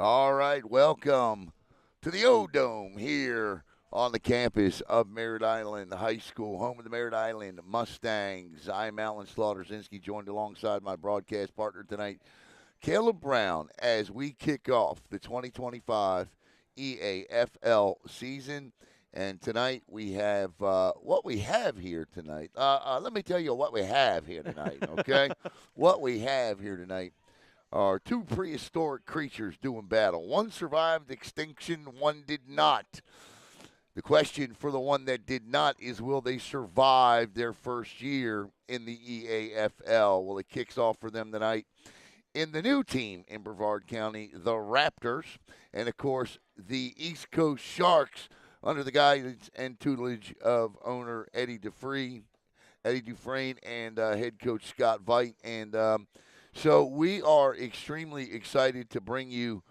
All right, welcome to the O-Dome here on the campus of Merritt Island High School, home of the Merritt Island Mustangs. I'm Alan Slaughterzinski, joined alongside my broadcast partner tonight, Caleb Brown, as we kick off the 2025 EAFL season. And tonight we have what we have here tonight. Let me tell you what we have here tonight, okay? What we have here tonight are two prehistoric creatures doing battle. One survived extinction, one did not. The question for the one that did not is, will they survive their first year in the EAFL? Well, it kicks off for them tonight in the new team in Brevard County, the Raptors, and of course the East Coast Sharks under the guidance and tutelage of owner Eddie Dufresne, and head coach Scott Veit. And so we are extremely excited to bring you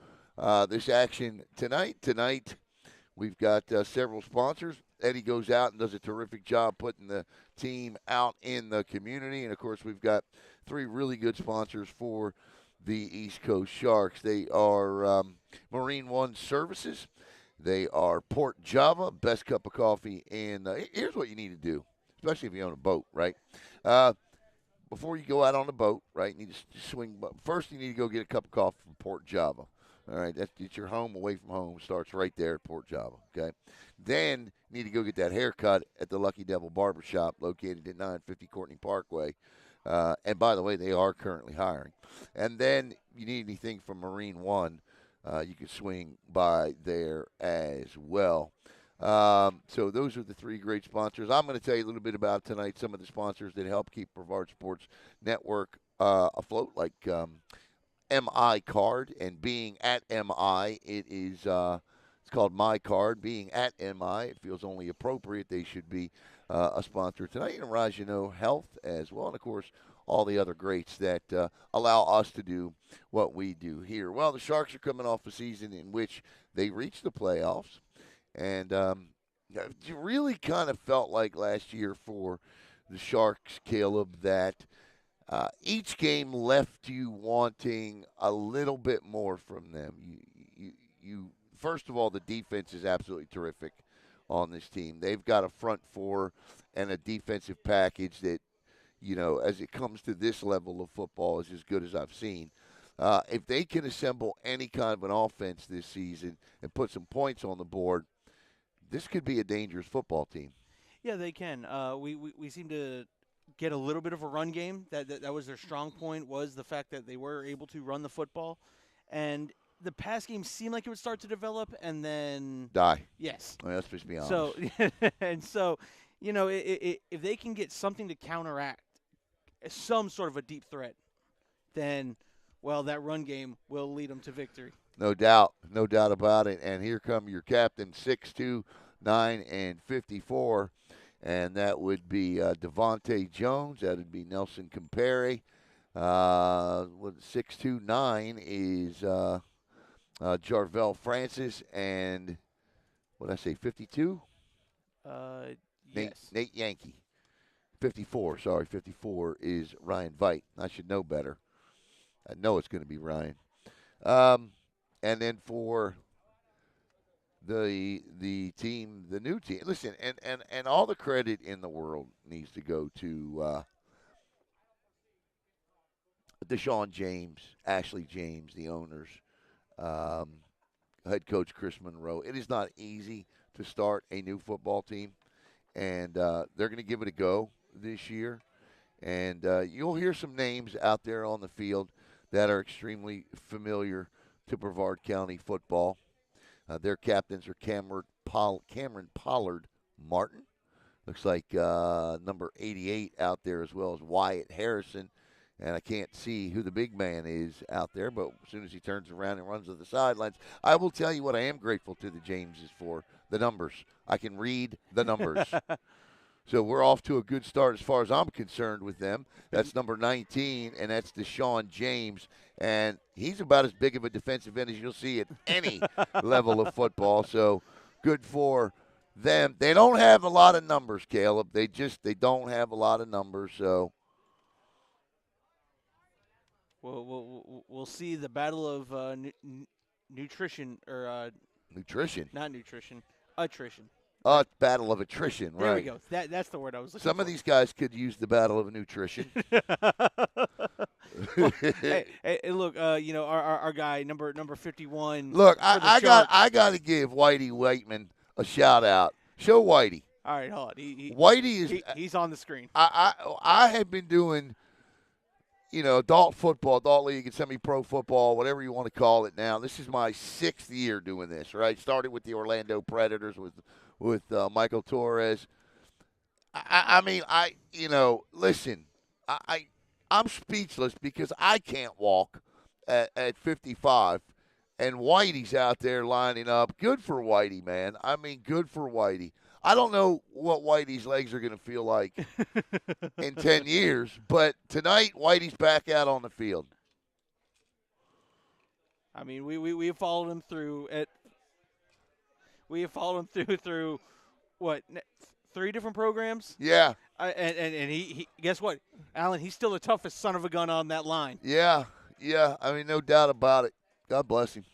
this action tonight. Tonight, we've got several sponsors. Eddie goes out and does a terrific job putting the team out in the community. And, of course, we've got three really good sponsors for the East Coast Sharks. They are Marine One Services. They are Port Java, best cup of coffee. And here's what you need to do, especially if you own a boat, right? Uh, Before you go out on the boat, right, you need to swing. First, you need to go get a cup of coffee from Port Java. All right, it's your home away from home. Starts right there at Port Java. Okay, then you need to go get that haircut at the Lucky Devil Barber Shop, located at 950 Courtney Parkway. And by the way, they are currently hiring. And then you need anything from Marine One, you can swing by there as well. So those are the three great sponsors. I'm going to tell you a little bit about tonight some of the sponsors that help keep Brevard Sports Network afloat, like MI Card and being at MI. It's called My Card. Being at MI, it feels only appropriate they should be a sponsor tonight. And Rajano Health as well, and of course all the other greats that allow us to do what we do here. Well, the Sharks are coming off a season in which they reached the playoffs. And you really kind of felt like last year for the Sharks, Caleb, that each game left you wanting a little bit more from them. You first of all, the defense is absolutely terrific on this team. They've got a front four and a defensive package that, as it comes to this level of football, is as good as I've seen. If they can assemble any kind of an offense this season and put some points on the board, this could be a dangerous football team. Yeah, they can. We seem to get a little bit of a run game. That was their strong point, was the fact that they were able to run the football, and the pass game seemed like it would start to develop, and then Die. yes. I mean, let's just be honest. So and so, if they can get something to counteract some sort of a deep threat, then that run game will lead them to victory. No doubt about it. And here come your captain, 6'2", 9 and 54, and that would be Devontae Jones. That would be Nelson Compere. 6'2", 9 is Jarvel Francis, and what did I say, 52? Yes. Nate Yankee. 54, sorry, 54 is Ryan Veit. I should know better. I know it's going to be Ryan. And then for the team, the new team, listen, and all the credit in the world needs to go to Deshaun James, Ashley James, the owners, um, head coach Chris Monroe. It is not easy to start a new football team, and they're going to give it a go this year. And you'll hear some names out there on the field that are extremely familiar to Brevard County football. Their captains are Cameron Pollard Martin. Looks like number 88 out there, as well as Wyatt Harrison. And I can't see who the big man is out there, but as soon as he turns around and runs to the sidelines, I will tell you what I am grateful to the Jameses for: the numbers. I can read the numbers. So we're off to a good start as far as I'm concerned with them. That's number 19, and that's Deshaun James. And he's about as big of a defensive end as you'll see at any level of football. So good for them. They don't have a lot of numbers, Caleb. They don't have a lot of numbers. So We'll see the battle of nutrition or Nutrition. not nutrition, attrition. Battle of attrition, There we right. go. That's the word I was looking Some for. of these guys could use the battle of nutrition. Well, hey, look, our guy number 51. Look, for the I Sharks. got to give Whitey Waitman a shout out. Show Whitey. All right, hold on. Whitey is. He's on the screen. I have been doing, adult football, adult league, and semi-pro football, whatever you want to call it. Now, this is my 6th year doing this. Right, started with the Orlando Predators with Michael Torres. Listen, I'm speechless because I can't walk at 55, and Whitey's out there lining up. Good for Whitey, man. I mean, good for Whitey. I don't know what Whitey's legs are going to feel like in 10 years, but tonight Whitey's back out on the field. I mean, we have followed him through at. We have followed him through what 3 different programs. Yeah. And he guess what, Alan? He's still the toughest son of a gun on that line. Yeah. I mean, no doubt about it. God bless him.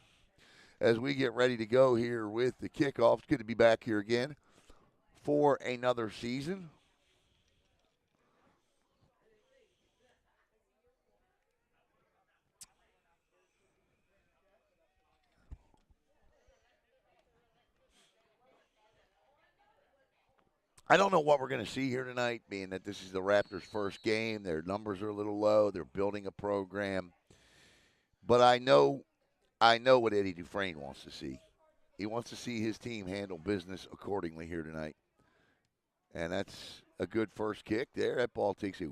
As we get ready to go here with the kickoff, it's good to be back here again for another season. I don't know what we're going to see here tonight, being that this is the Raptors' first game. Their numbers are a little low. They're building a program. But I know what Eddie Dufresne wants to see. He wants to see his team handle business accordingly here tonight. And that's a good first kick there. That ball takes a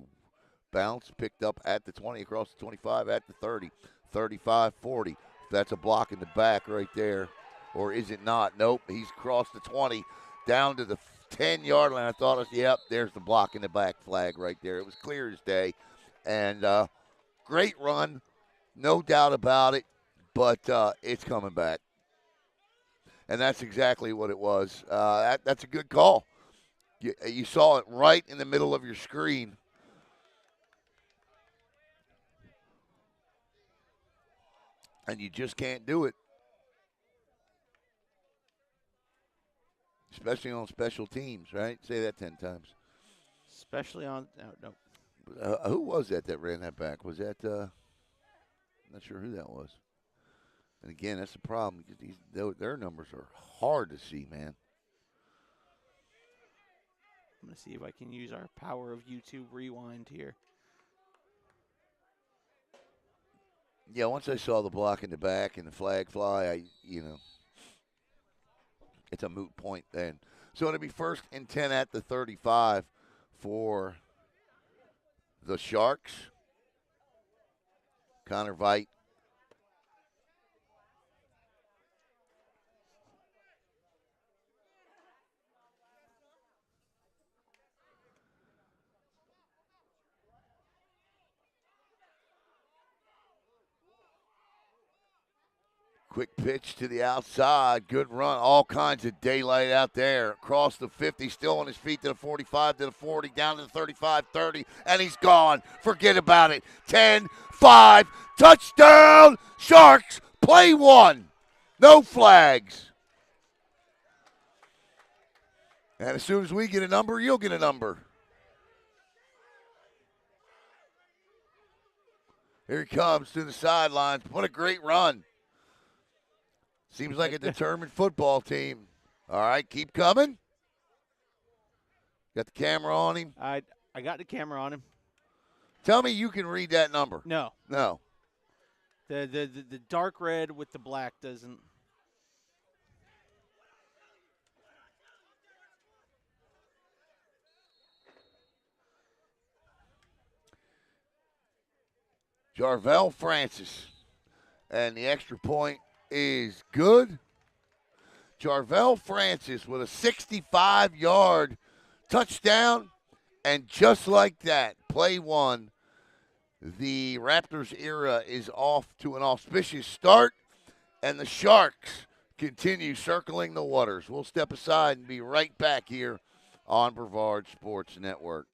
bounce, picked up at the 20, across the 25, at the 30, 35, 40. That's a block in the back right there. Or is it not? Nope, he's crossed the 20, down to the 10-yard line. I thought, there's the block in the back flag right there. It was clear as day. And great run, no doubt about it, but it's coming back. And that's exactly what it was. That's a good call. You saw it right in the middle of your screen. And you just can't do it. Especially on special teams, right? Say that 10 times. Especially on no. Who was that ran that back? Was that I'm not sure who that was. And again, that's the problem because their numbers are hard to see, man. I'm going to see if I can use our power of YouTube rewind here. Yeah, once I saw the block in the back and the flag fly, it's a moot point then. So it'll be 1st and 10 at the 35 for the Sharks. Connor Veit. Quick pitch to the outside. Good run. All kinds of daylight out there. Across the 50, still on his feet to the 45, to the 40, down to the 35, 30, and he's gone. Forget about it. 10, 5, touchdown, Sharks. Play 1. No flags. And as soon as we get a number, you'll get a number. Here he comes to the sidelines. What a great run. Seems like a determined football team. All right, keep coming. Got the camera on him. I got the camera on him. Tell me you can read that number. No. The dark red with the black doesn't. Jarvel Francis. And the extra point is good. Jarvel Francis with a 65-yard touchdown. And just like that, play 1. The Raptors era is off to an auspicious start. And the Sharks continue circling the waters. We'll step aside and be right back here on Brevard Sports Network.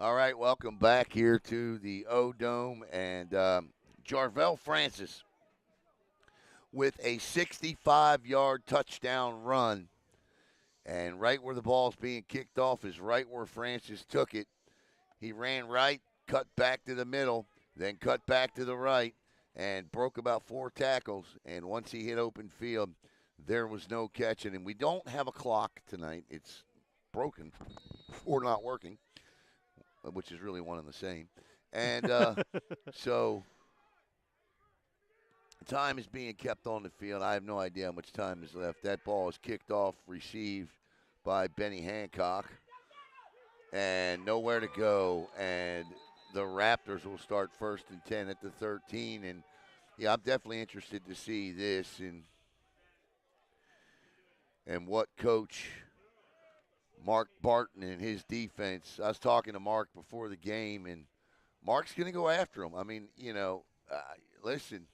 All right, welcome back here to the O Dome, and Jarvell Francis with a 65-yard touchdown run, and right where the ball's being kicked off is right where Francis took it. He ran right, cut back to the middle, then cut back to the right, and broke about 4 tackles. And once he hit open field, there was no catching him. We don't have a clock tonight. It's broken or not working, which is really one and the same. And so time is being kept on the field. I have no idea how much time is left. That ball is kicked off, received by Benny Hancock, and nowhere to go. And the Raptors will start 1st and 10 at the 13. And yeah, I'm definitely interested to see this and what Coach Mark Barton and his defense. I was talking to Mark before the game, and Mark's going to go after him. I mean, listen,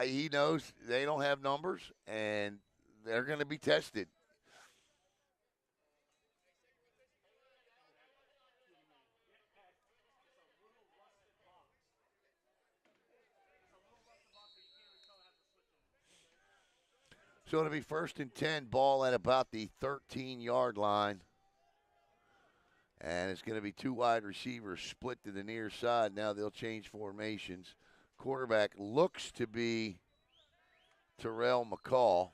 he knows they don't have numbers, and they're going to be tested. So it'll be 1st and 10, ball at about the 13-yard line. And it's going to be 2 wide receivers split to the near side. Now they'll change formations. Quarterback looks to be Terrell McCall.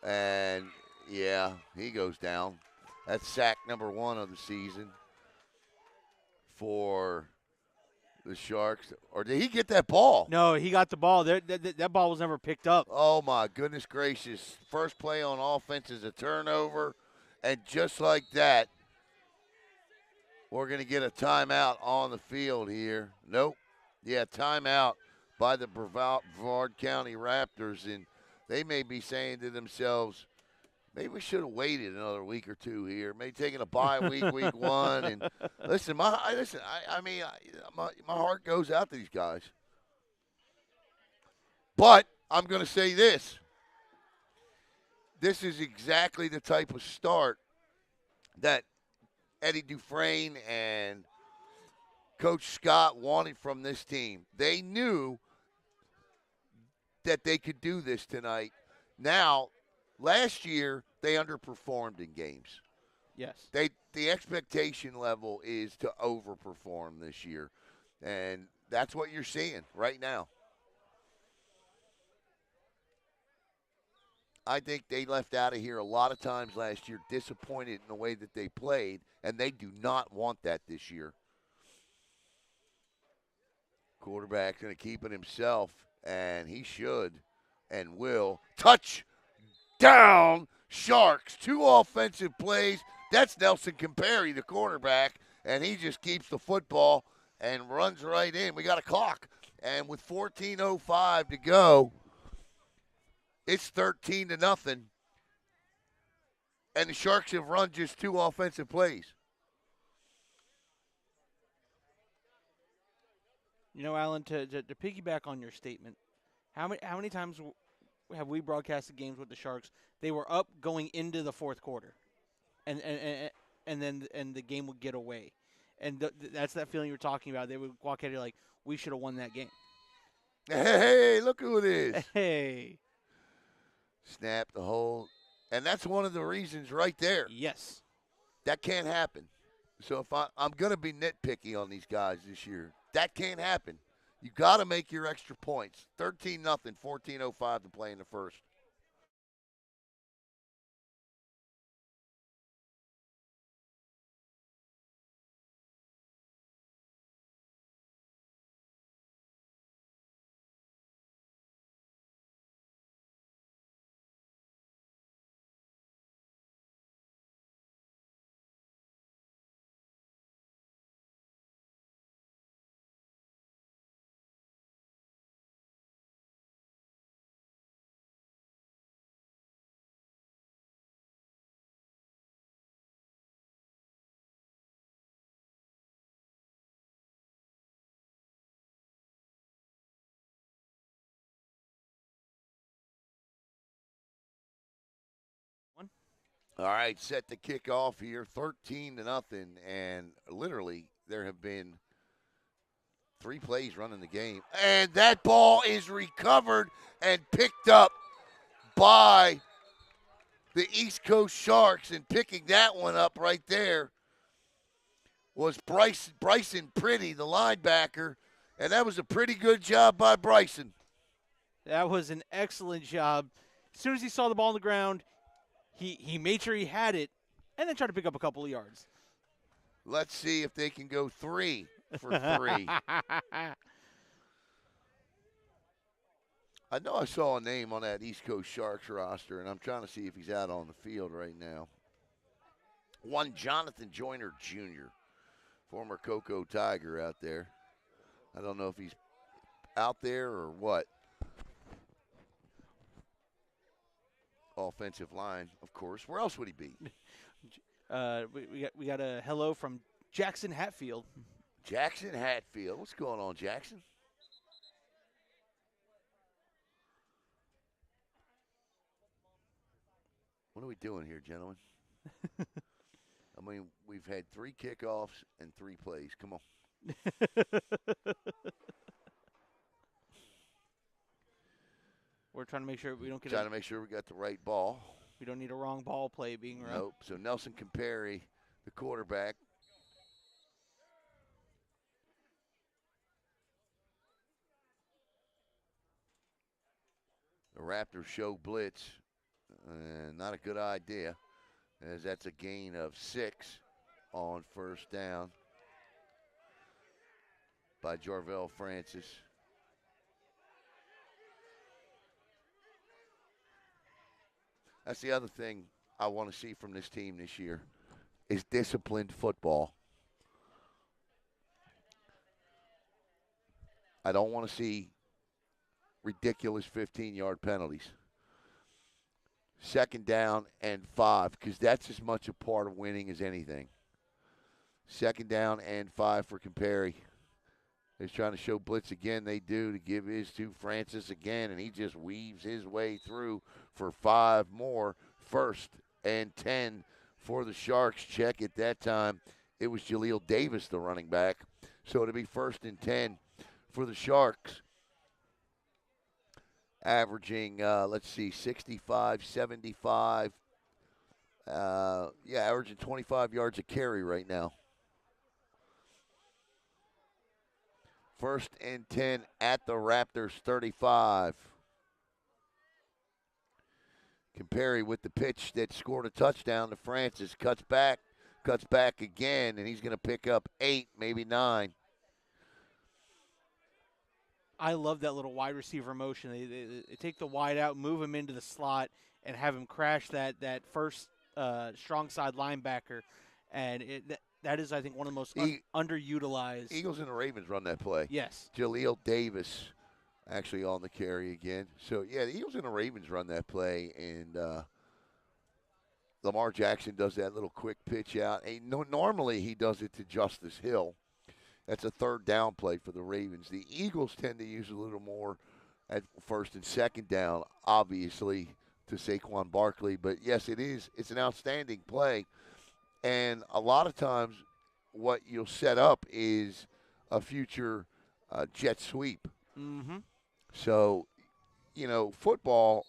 And, yeah, he goes down. That's sack number 1 of the season for the Sharks. Or did he get that ball? No, he got the ball. That ball was never picked up. Oh, my goodness gracious. First play on offense is a turnover. And just like that, we're going to get a timeout on the field here. Nope. Yeah, timeout by the Brevard County Raptors. And they may be saying to themselves, maybe we should have waited another week or 2 here. Maybe taking a bye week, week 1. And listen, my heart goes out to these guys. But I'm going to say this. This is exactly the type of start that Eddie Dufresne and Coach Scott wanted from this team. They knew that they could do this tonight. Now, last year, they underperformed in games. Yes. The expectation level is to overperform this year. And that's what you're seeing right now. I think they left out of here a lot of times last year disappointed in the way that they played, and they do not want that this year. Quarterback's going to keep it himself, and he should and will. Touchdown, Sharks. 2 offensive plays. That's Nelson Campari, the quarterback, and he just keeps the football and runs right in. We got a clock, and with 14:05 to go, it's 13-0, and the Sharks have run just 2 offensive plays. You know, Alan, to piggyback on your statement, how many times have we broadcasted games with the Sharks? They were up going into the 4th quarter, and then the game would get away, and that's that feeling you're talking about. They would walk out here like, we should have won that game. Hey, look who it is. Hey. Snap the hole. And that's one of the reasons right there. Yes. That can't happen. So if I'm going to be nitpicky on these guys this year, that can't happen. You got to make your extra points. 13-0, 14:05 to play in the first. All right, set to kick off here, 13-0, and literally there have been 3 plays running the game. And that ball is recovered and picked up by the East Coast Sharks, and picking that one up right there was Bryson Pretty, the linebacker, and that was a pretty good job by Bryson. That was an excellent job. As soon as he saw the ball on the ground, he made sure he had it, and then tried to pick up a couple of yards. Let's see if they can go 3 for 3. I know I saw a name on that East Coast Sharks roster, and I'm trying to see if he's out on the field right now. One Jonathan Joyner Jr., former Cocoa Tiger out there. I don't know if he's out there or what. Offensive line, of course. Where else would he be? We got a hello from Jackson Hatfield. Jackson Hatfield. What's going on, Jackson? What are we doing here, gentlemen? I mean, we've had 3 kickoffs and 3 plays. Come on. We're trying to make sure we don't get Trying to make sure we got the right ball. We don't need a wrong ball play being run. Nope. So Nelson Campari, the quarterback. The Raptors show blitz. Not a good idea, as that's a gain of 6 on first down by Jarvell Francis. That's the other thing I want to see from this team this year is disciplined football. I don't want to see ridiculous 15-yard penalties. 2nd down and 5, because that's as much a part of winning as anything. 2nd down and 5 for Campari. He's trying to show blitz again. They do, to give his to Francis again, and he just weaves his way through for 5 more. 1st and 10 for the Sharks. Check at that time. It was Jaleel Davis, the running back. So it'll be 1st and 10 for the Sharks. Averaging, 65, 75. Averaging 25 yards a carry right now. 1st and 10 at the Raptors 35. Campari with the pitch that scored a touchdown to Francis. Cuts back again, and he's going to pick up 8, maybe 9. I love that little wide receiver motion. They take the wide out, move him into the slot, and have him crash that first strong side linebacker. And that is, I think, one of the most underutilized. Eagles and the Ravens run that play. Yes. Jaleel Davis actually on the carry again. So, yeah, the Eagles and the Ravens run that play, and Lamar Jackson does that little quick pitch out. Normally he does it to Justice Hill. That's a 3rd down play for the Ravens. The Eagles tend to use a little more at 1st and 2nd down, obviously, to Saquon Barkley. But, yes, it's an outstanding play. And a lot of times what you'll set up is a future jet sweep. Mm-hmm. So, football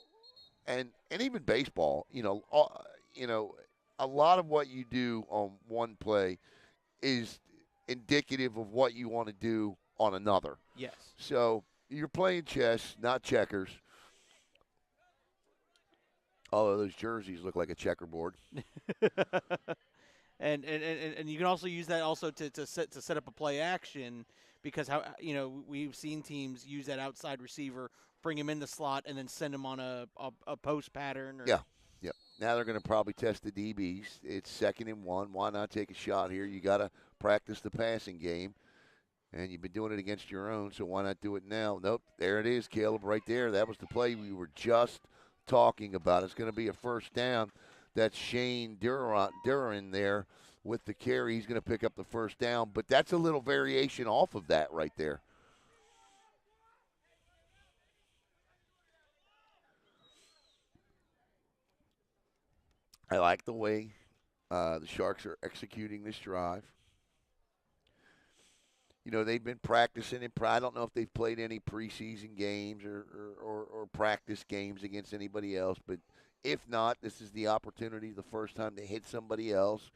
and even baseball, a lot of what you do on one play is indicative of what you want to do on another. Yes. So you're playing chess, not checkers. Although those jerseys look like a checkerboard. and you can also use that also to set up a play action, because we've seen teams use that outside receiver, bring him in the slot, and then send him on a post pattern. Yeah. Now they're going to probably test the DBs. It's 2nd and 1. Why not take a shot here? You got to practice the passing game, and you've been doing it against your own, so why not do it now? Nope, there it is, Caleb, right there. That was the play we were just talking about. It's going to be a 1st down. That's Shane Duran there with the carry. He's going to pick up the 1st down, but that's a little variation off of that right there. I like the way the Sharks are executing this drive. You know, they've been practicing in. I don't know if they've played any preseason games or practice games against anybody else, but if not, this is the opportunity, the first time to hit somebody else,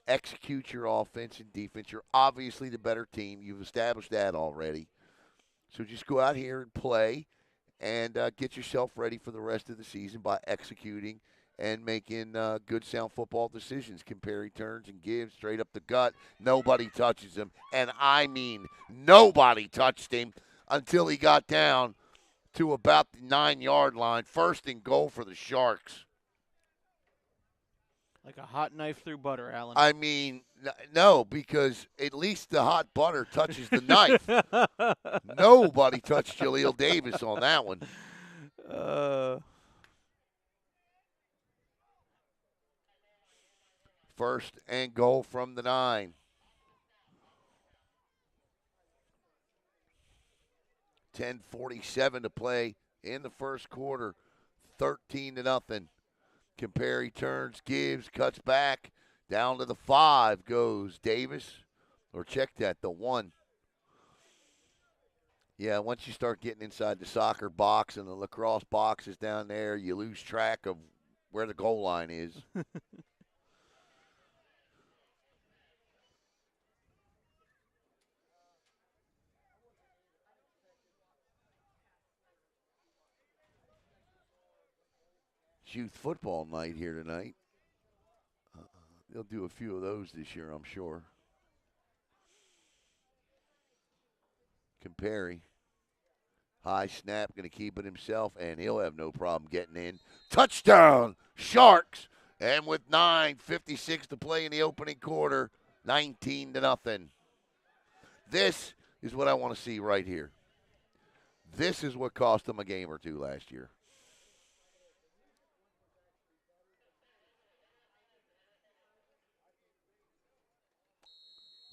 execute your offense and defense. You're obviously the better team. You've established that already. So just go out here and play and get yourself ready for the rest of the season by executing and making good, sound football decisions. Compare, returns, and gives straight up the gut. Nobody touches him. And I mean, nobody touched him until he got down to about the 9-yard line. First and goal for the Sharks. Like a hot knife through butter, Alan. I mean, no, because at least the hot butter touches the knife. Nobody touched Jaleel Davis on that one. First and goal from the 9. 10:47 to play in the first quarter. 13-0. Compare, he turns, gives, cuts back. Down to the 5 goes Davis. Or check that, the 1. Yeah, once you start getting inside the soccer box and the lacrosse box is down there, you lose track of where the goal line is. It's youth football night here tonight. They'll do a few of those this year, I'm sure. Compare. High snap, going to keep it himself, and he'll have no problem getting in. Touchdown, Sharks! And with 9:56 to play in the opening quarter, 19-0. This is what I want to see right here. This is what cost them a game or two last year.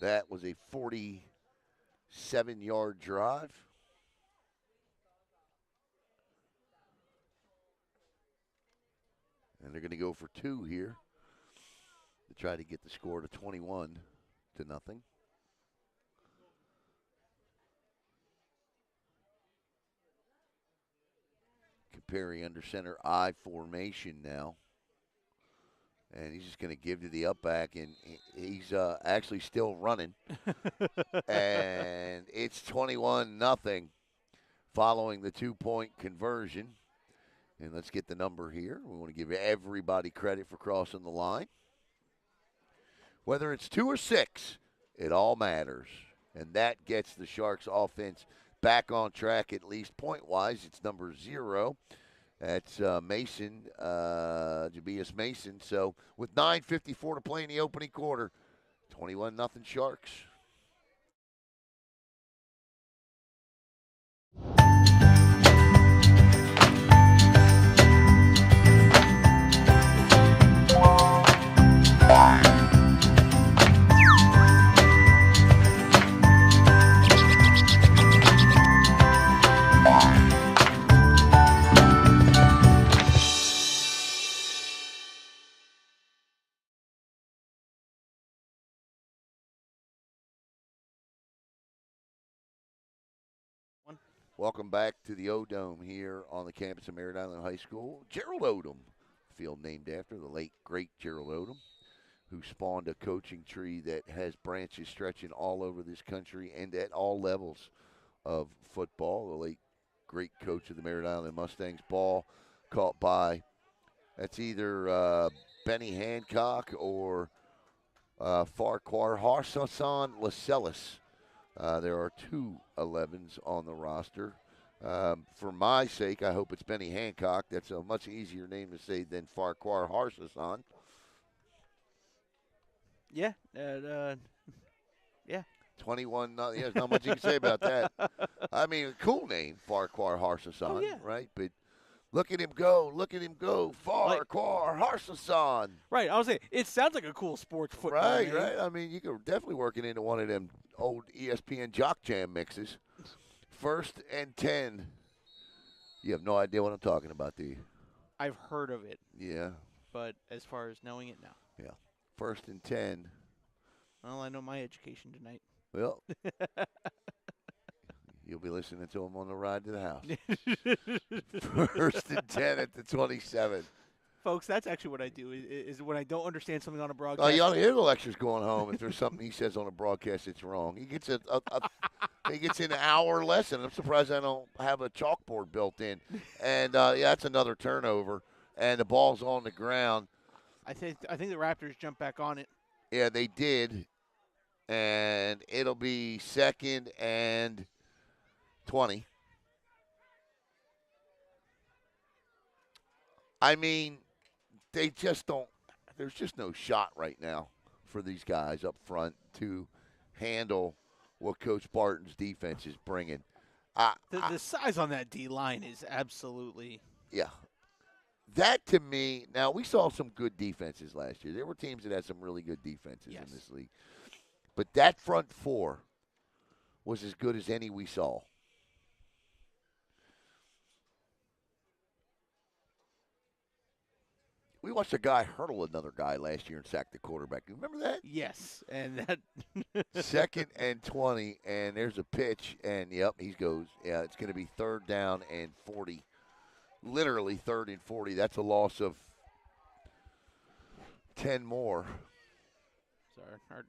That was a 47-yard drive. And they're going to go for 2 here to try to get the score to 21-0. Comparing under center I formation now. And he's just going to give to the up back, and he's actually still running. And it's 21-0 following the 2-point conversion. And let's get the number here. We want to give everybody credit for crossing the line. Whether it's 2 or 6, it all matters. And that gets the Sharks offense back on track, at least point-wise. It's number 0. That's Mason, Jabias Mason. So with 9:54 to play in the opening quarter, 21-0 Sharks. Welcome back to the O-Dome here on the campus of Merritt Island High School. Gerald Odom, field named after the late, great Gerald Odom, who spawned a coaching tree that has branches stretching all over this country and at all levels of football. The late, great coach of the Merritt Island Mustangs. Ball caught by, that's either Benny Hancock or Farquhar Harsasan Lascelles. There are 2 11s on the roster. For my sake, I hope it's Benny Hancock. That's a much easier name to say than Farquhar Harsasan. Yeah. Yeah. 21. There's not much you can say about that. I mean, cool name, Farquhar Harsasan, yeah. right? But look at him go. Look at him go. Farquhar Harsasan. Right. I was saying, it sounds like a cool sports football Right, name. right. I mean, you could definitely work it into one of them old ESPN Jock Jam mixes. 1st and 10. You have no idea what I'm talking about, do you? I've heard of it. Yeah. but as far as knowing it, no. Yeah. 1st and 10. Well, I know my education tonight. Well, you'll be listening to him on the ride to the house. 1st and 10 at the 27. Folks, that's actually what I do. Is when I don't understand something on a Oh, broadcast. you ought to hear the lectures going home. If there's something he says on a broadcast that's wrong, he gets he gets an hour lesson. I'm surprised I don't have a chalkboard built in. And yeah, that's another turnover, and the ball's on the ground. I think the Raptors jumped back on it. Yeah, they did, and it'll be 2nd and 20. I mean, they just don't. There's just no shot right now for these guys up front to handle what Coach Barton's defense is bringing. The size on that D line is absolutely. Yeah. That, to me, now we saw some good defenses last year. There were teams that had some really good defenses in this league. But that front four was as good as any we saw. We watched a guy hurdle another guy last year and sack the quarterback. You remember that? Yes, and that 2nd and 20, and there's a pitch, and yep, he goes. Yeah, it's going to be 3rd down and 40. Literally 3rd and 40. That's a loss of 10 more. So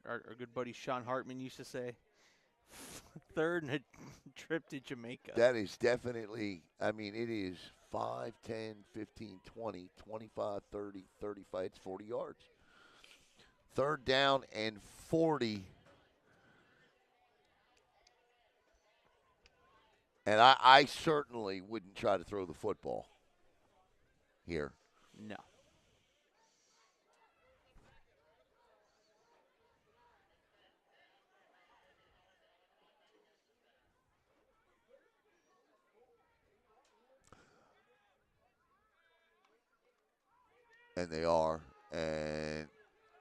our good buddy Sean Hartman used to say, 3rd and a trip to Jamaica. That is definitely, I mean, it is 5, 10, 15, 20, 25, 30, 35. It's 40 yards. 3rd down and 40. And I certainly wouldn't try to throw the football here. No. And they are. And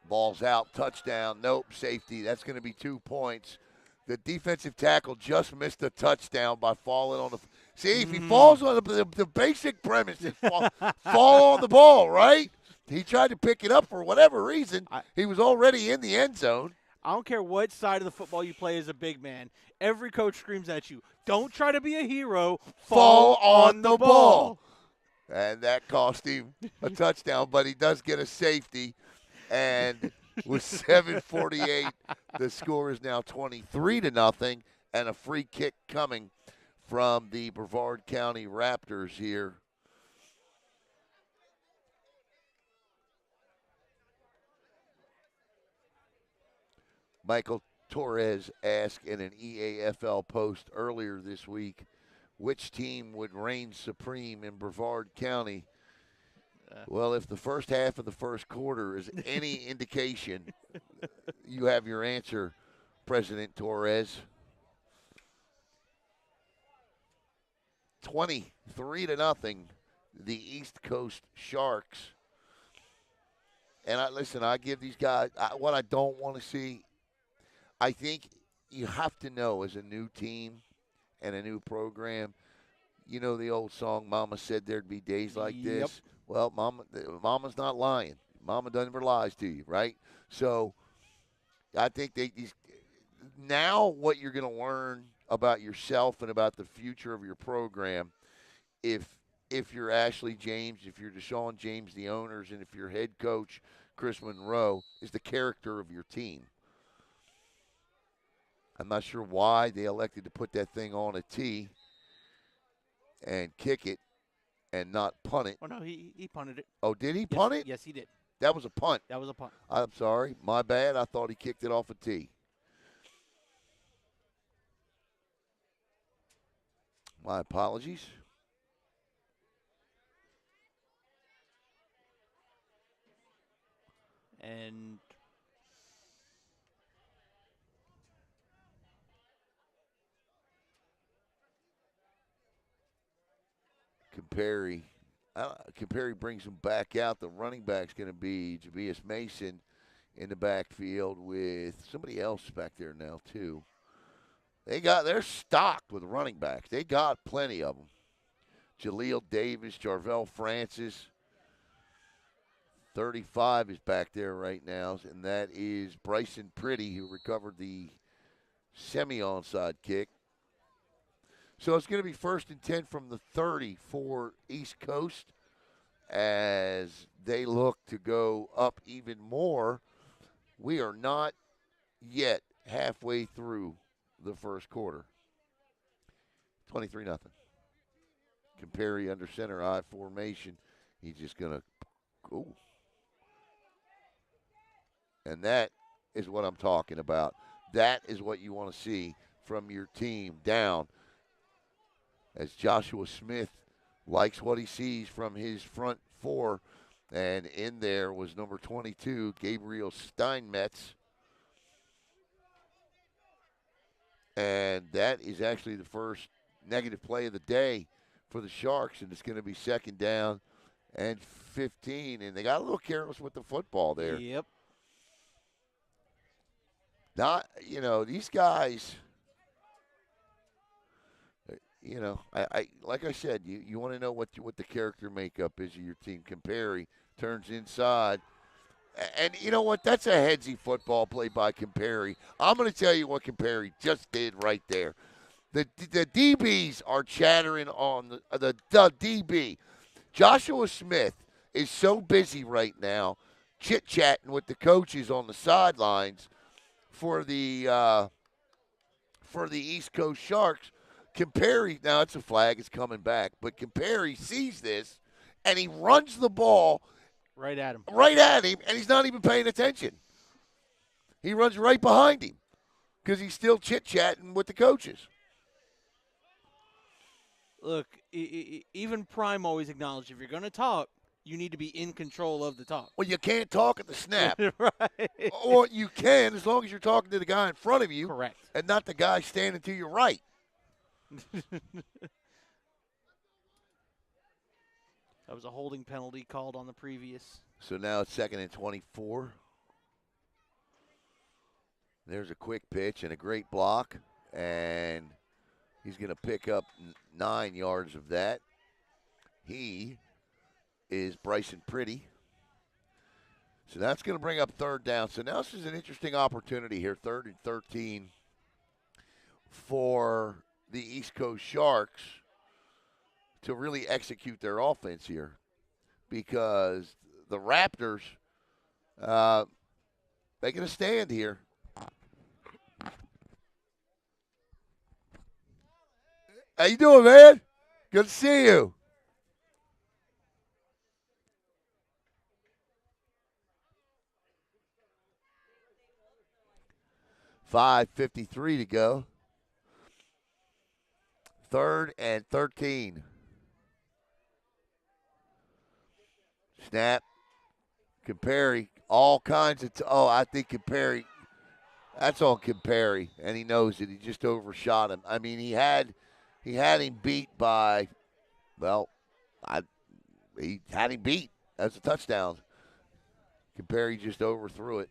ball's out, touchdown, nope, safety. That's going to be 2 points. The defensive tackle just missed a touchdown by falling on the – see, if he falls on the basic premise is fall on the ball, right? He tried to pick it up for whatever reason. He was already in the end zone. I don't care what side of the football you play as a big man. Every coach screams at you, don't try to be a hero. Fall on the ball. And that cost him a touchdown, but he does get a safety. And with 7:48, the score is now 23-0, and a free kick coming from the Brevard County Raptors here. Michael Torres asked in an EAFL post earlier this week which team would reign supreme in Brevard County. Well, if the first half of the first quarter is any indication, you have your answer, President Torres. 23-0, the East Coast Sharks. And I give these guys what I don't want to see. I think you have to know as a new team and a new program, you know the old song, Mama said there'd be days like this. Well, Mama's not lying. Mama never lies to you, right? So I think now what you're going to learn about yourself and about the future of your program, if you're Ashley James, if you're Deshaun James, the owners, and if you're head coach Chris Monroe, is the character of your team. I'm not sure why they elected to put that thing on a tee and kick it and not punt it. Oh, no, he punted it. Oh, did he punt it? Yes, he did. That was a punt. That was a punt. I'm sorry. My bad. I thought he kicked it off a tee. My apologies. And Caperi brings him back out. The running back's going to be Javius Mason in the backfield with somebody else back there now too. They're stocked with running backs. They got plenty of them. Jaleel Davis, Jarvell Francis. 35 is back there right now, and that is Bryson Pretty, who recovered the semi-onside kick. So it's going to be 1st and 10 from the 30 for East Coast as they look to go up even more. We are not yet halfway through the first quarter. 23-0. Compare under center I formation. He's just going to go. And that is what I'm talking about. That is what you want to see from your team down. As Joshua Smith likes what he sees from his front four. And in there was number 22, Gabriel Steinmetz. And that is actually the first negative play of the day for the Sharks. And it's going to be 2nd down and 15. And they got a little careless with the football there. Yep. Not, these guys, I like I said, you want to know what the character makeup is of your team. Compary turns inside. And you know what? That's a headsy football play by Compary. I'm going to tell you what Compary just did right there. The DBs are chattering on the DB. Joshua Smith is so busy right now chit-chatting with the coaches on the sidelines for the East Coast Sharks. Compary, now it's a flag, it's coming back, but Compary sees this, and he runs the ball right at him, and he's not even paying attention. He runs right behind him because he's still chit-chatting with the coaches. Look, even Prime always acknowledged if you're going to talk, you need to be in control of the talk. Well, you can't talk at the snap. Right. Or you can as long as you're talking to the guy in front of you. Correct. And not the guy standing to your right. That was a holding penalty called on the previous. So now it's 2nd and 24. There's a quick pitch and a great block. And he's going to pick up 9 yards of that. He is Bryson Pretty. So that's going to bring up 3rd down. So now this is an interesting opportunity here, 3rd and 13 for the East Coast Sharks to really execute their offense here because the Raptors making a stand here. How you doing, man? Good to see you. .5:53 to go. 3rd and 13. Snap. Compary. All kinds of I think Compary. That's on Compary, and he knows it. He just overshot him. I mean, he had him beat by, he had him beat. That's a touchdown. Compary just overthrew it.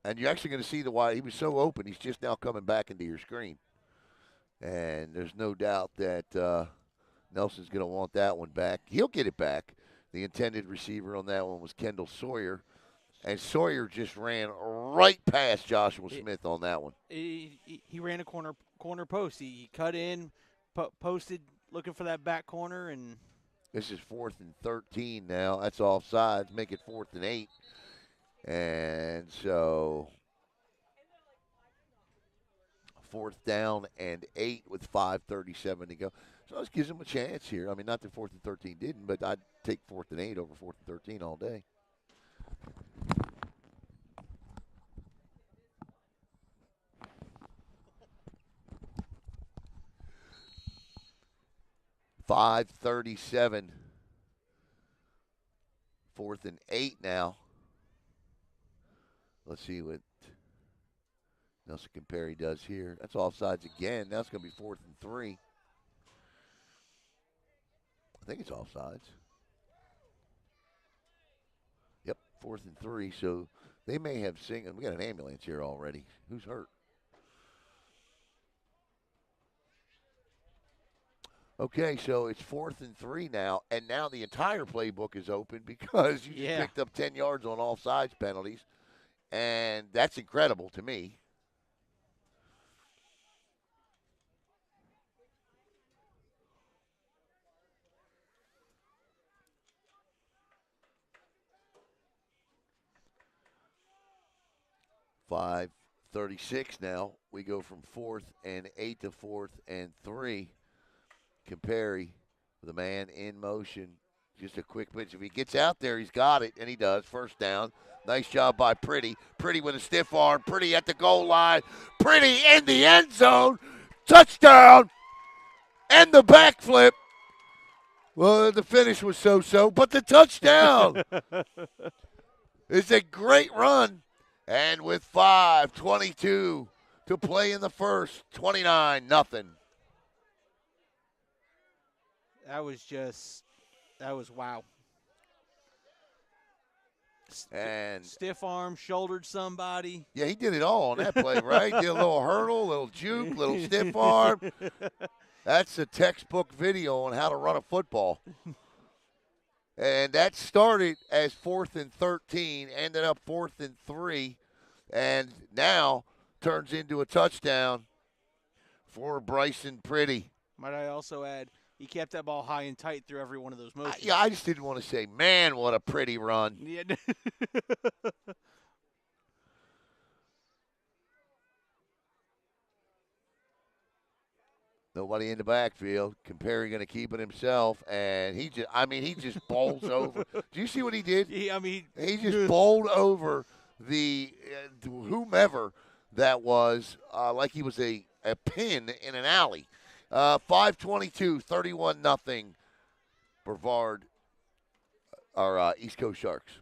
And you're actually going to see why he was so open. He's just now coming back into your screen. And there's no doubt that Nelson's going to want that one back. He'll get it back. The intended receiver on that one was Kendall Sawyer. And Sawyer just ran right past Joshua Smith on that one. He ran a corner post. He cut in, posted, looking for that back corner. And this is 4th and 13 now. That's offsides. Make it 4th and 8. And so 4th down and 8 with 5:37 to go. So this gives them a chance here. I mean, not that 4th and 13 didn't, but I'd take 4th and 8 over 4th and 13 all day. .537. 4th and 8 now. Let's see what Nelson Compary does here. That's offsides again. Now it's going to be 4th and 3. I think it's offsides. Yep, 4th and 3. So they may have we got an ambulance here already. Who's hurt? Okay, so it's 4th and 3 now, and now the entire playbook is open because you just picked up 10 yards on offsides penalties, and that's incredible to me. Five 36 now. We go from 4th and 8 to 4th and 3. Compare the man in motion. Just a quick pitch. If he gets out there, he's got it, and he does. First down. Nice job by Pretty. Pretty with a stiff arm. Pretty at the goal line. Pretty in the end zone. Touchdown. And the backflip. Well, the finish was so-so, but the touchdown is a great run. And with 5:22 to play in the first, 29-0. That was wow. And stiff arm, shouldered somebody. Yeah, he did it all on that play, right? Did a little hurdle, a little juke, a little stiff arm. That's a textbook video on how to run a football. And that started as 4th and 13, ended up 4th and 3, and now turns into a touchdown for Bryson Pretty. Might I also add, he kept that ball high and tight through every one of those motions. I just didn't want to say, man, what a pretty run. Yeah. Nobody in the backfield. Compare going to keep it himself, and he just bowls over. Do you see what he did? Yeah, he just bowled over the whomever that was, like he was a pin in an alley. 5:22, 31-0. Brevard, our East Coast Sharks.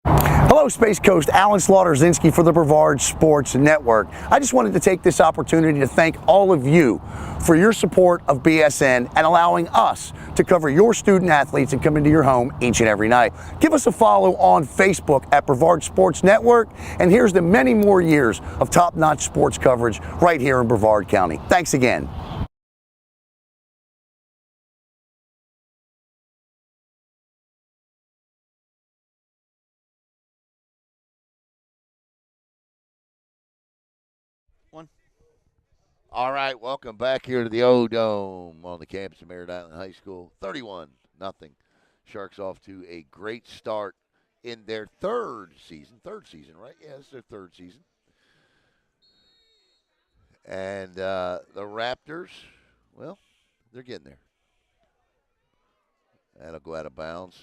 Hello, Space Coast. Alan Slaughter-Zinski for the Brevard Sports Network. I just wanted to take this opportunity to thank all of you for your support of BSN and allowing us to cover your student athletes and come into your home each and every night. Give us a follow on Facebook at Brevard Sports Network, and here's to many more years of top-notch sports coverage right here in Brevard County. Thanks again. All right, welcome back here to the O-Dome on the campus of Merritt Island High School. 31-0. Sharks off to a great start in their third season. Third season, right? Yeah, it's their third season. And the Raptors, well, they're getting there. That'll go out of bounds.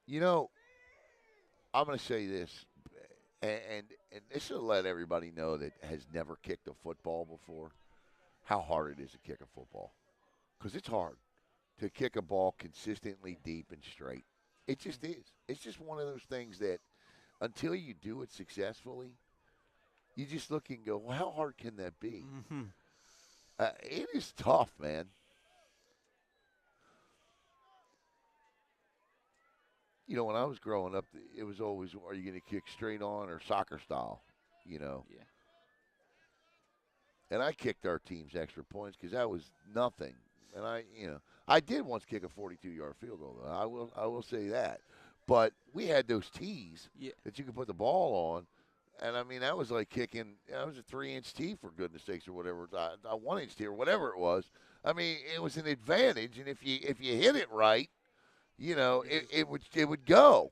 You know, I'm going to say this, and this will let everybody know that has never kicked a football before, how hard it is to kick a football. Because it's hard to kick a ball consistently deep and straight. It just is. It's just one of those things that until you do it successfully, you just look and go, well, how hard can that be? Mm-hmm. It is tough, man. You know, when I was growing up, it was always, are you going to kick straight on or soccer style? You know? Yeah. And I kicked our team's extra points because that was nothing. And I did once kick a 42-yard field goal, though. I will say that. But we had those tees that you could put the ball on. And, I mean, that was like kicking, that was a 3-inch tee, for goodness sakes, or whatever, a 1-inch tee or whatever it was. I mean, it was an advantage. And if you hit it right, you know, it would go.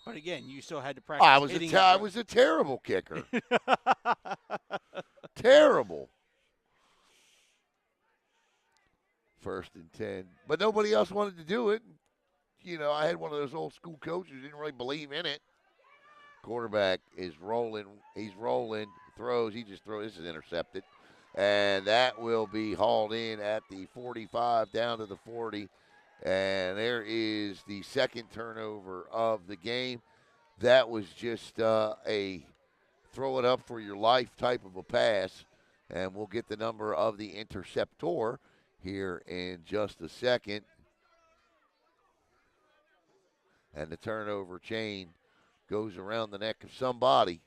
But again, you still had to practice. I was a terrible kicker. Terrible. 1st and 10. But nobody else wanted to do it. You know, I had one of those old school coaches who didn't really believe in it. Quarterback is rolling. He's rolling. Throws. He just throws. This is intercepted. And that will be hauled in at the 45 down to the 40. And there is the second turnover of the game. That was just a throw it up for your life type of a pass. And we'll get the number of the interceptor here in just a second. And the turnover chain goes around the neck of somebody.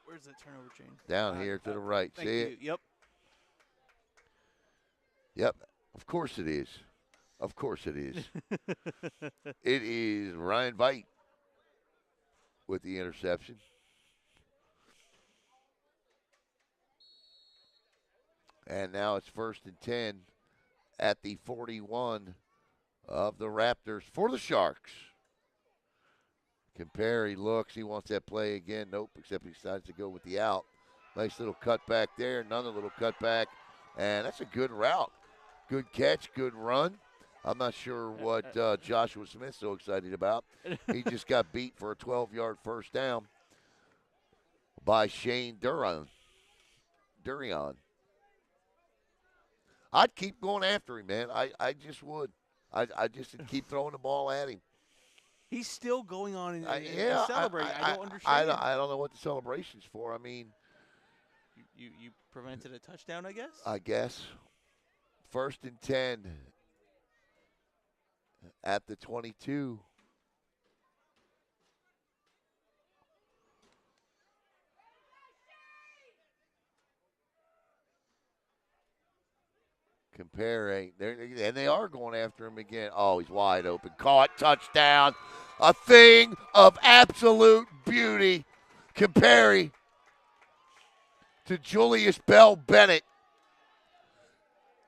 Where's that turnover chain? Down here to the right. Thank See you. it? Yep. Yep. Of course it is. Of course it is. It is Ryan Veit with the interception. And now it's 1st and 10 at the 41 of the Raptors for the Sharks. Compare, he looks, he wants that play again. Nope, except he decides to go with the out. Nice little cutback there, another little cutback. And that's a good route. Good catch, good run. I'm not sure what Joshua Smith's so excited about. He just got beat for a 12-yard first down by Shane Durian. I'd keep going after him, man. I just would. I just would keep throwing the ball at him. He's still going on and Yeah, celebrating. I don't understand. I don't know what the celebration's for. I mean, you prevented a touchdown, I guess? I guess. 1st and 10 at the 22. Compare, and they are going after him again. Oh, he's wide open. Caught, touchdown. A thing of absolute beauty. Compare to Julius Bell Bennett.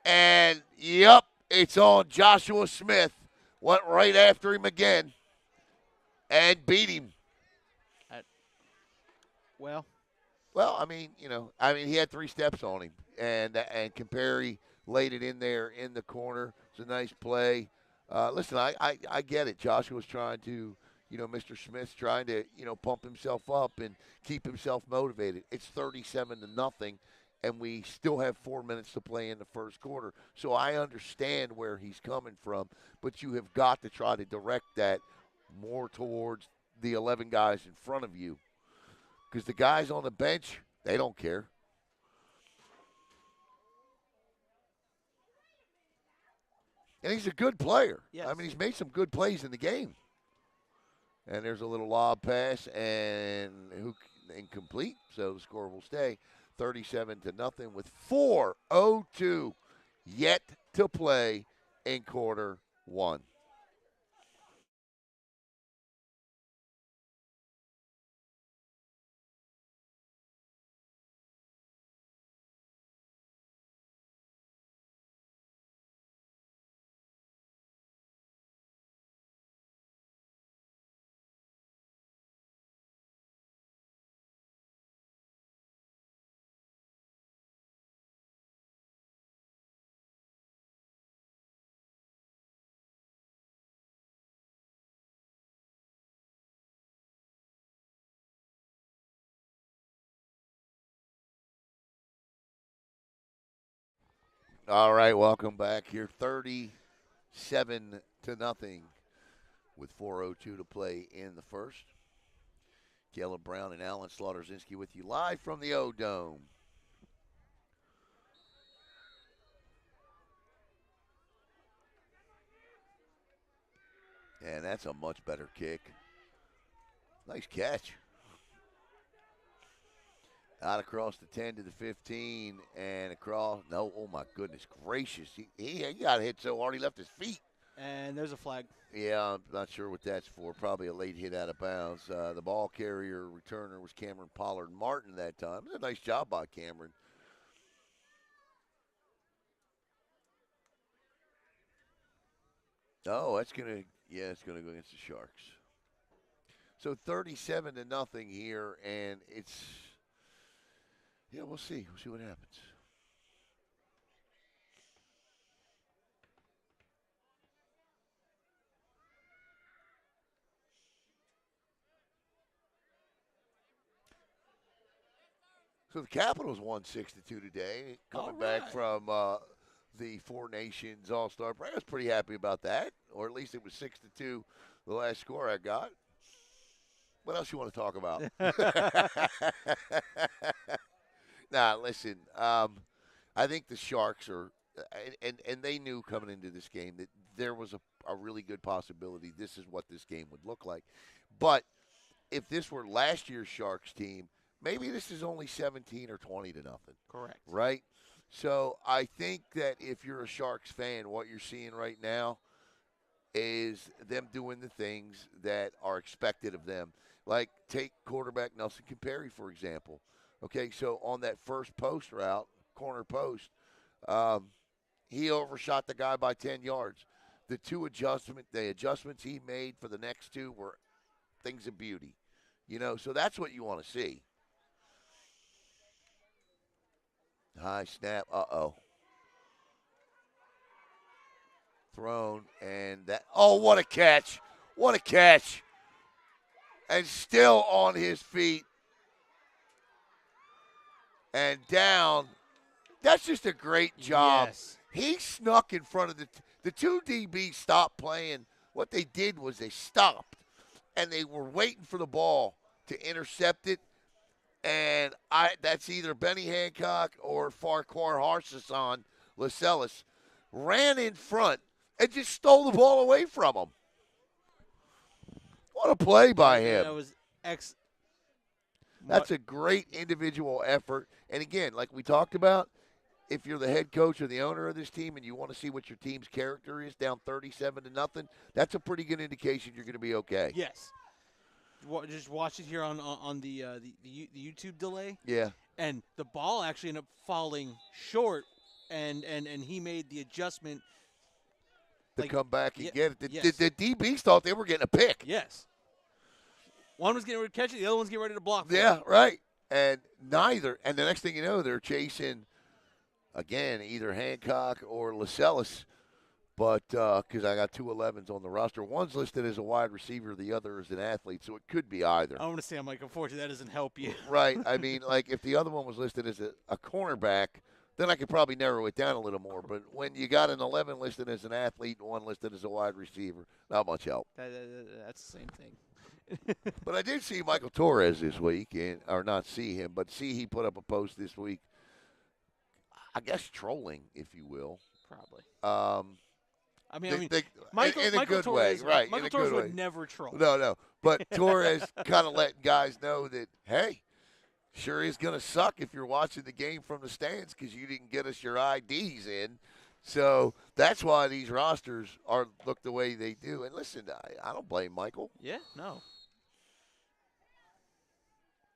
And, yep, it's on Joshua Smith. Went right after him again and beat him. Well, I mean, he had 3 steps on him. And Compare laid it in there in the corner. It's a nice play. Listen, I get it. Joshua's trying to, Mr. Smith's trying to, pump himself up and keep himself motivated. It's 37-0, and we still have 4 minutes to play in the first quarter. So I understand where he's coming from, but you have got to try to direct that more towards the 11 guys in front of you. Because the guys on the bench, they don't care. And he's a good player. Yes. I mean, he's made some good plays in the game. And there's a little lob pass and incomplete, so the score will stay 37-0 with 4:02 yet to play in quarter one. All right, welcome back here. 37-0 with 4:02 to play in the first. Caleb Brown and Alan Slaughterzinski with you live from the O-Dome. And that's a much better kick. Nice catch. Out across the 10 to the 15 and across. No, oh my goodness gracious. He got hit so hard he left his feet. And there's a flag. Yeah, I'm not sure what that's for. Probably a late hit out of bounds. The ball carrier returner was Cameron Pollard Martin that time. It was a nice job by Cameron. Oh, it's going to go against the Sharks. So 37-0 here, and it's, we'll see. We'll see what happens. So the Capitals won 6-2 today, coming back from the Four Nations All-Star break. I was pretty happy about that, or at least it was 6-2, the last score I got. What else you want to talk about? Nah, listen. I think the Sharks are, and they knew coming into this game that there was a really good possibility this is what this game would look like. But if this were last year's Sharks team, maybe this is only 17 or 20 to nothing. Correct. Right? So I think that if you're a Sharks fan, what you're seeing right now is them doing the things that are expected of them. Like take quarterback Nelson Comperi, for example. Okay, so on that first post route, corner post, he overshot the guy by 10 yards. The adjustments he made for the next two were things of beauty. So that's what you want to see. High snap. Uh-oh. Thrown, and that. Oh, what a catch. What a catch. And still on his feet. And down. That's just a great job. Yes. He snuck in front of the two DBs stopped playing. What they did was they stopped, and they were waiting for the ball to intercept it. And that's either Benny Hancock or Farquhar Harsason Lascelles ran in front and just stole the ball away from him. What a play by him. That was That's a great individual effort. And again, like we talked about, if you're the head coach or the owner of this team and you want to see what your team's character is down 37-0, that's a pretty good indication you're going to be okay. Yes. Just watch it here on the YouTube delay. Yeah. And the ball actually ended up falling short, and he made the adjustment To come back and get it. Yes. The DBs thought they were getting a pick. Yes. One was getting ready to catch it, the other one's getting ready to block. Yeah, right. And neither. And the next thing you know, they're chasing, again, either Hancock or Lascelles. But because I got two 11s on the roster. One's listed as a wide receiver, the other is an athlete, so it could be either. I want to say, I'm like, unfortunately, that doesn't help you. Right. I mean, like if the other one was listed as a cornerback, then I could probably narrow it down a little more. But when you got an 11 listed as an athlete and one listed as a wide receiver, not much help. That's the same thing. But I did see Michael Torres this week, or not see him, but see he put up a post this week, I guess trolling, if you will. Probably. Michael, in a Michael good Torres, way, right? Michael in a Torres good would way. never troll. No. But Torres kind of letting guys know that, hey, sure is going to suck if you're watching the game from the stands because you didn't get us your IDs in. So that's why these rosters look the way they do. And listen, I don't blame Michael. Yeah, no.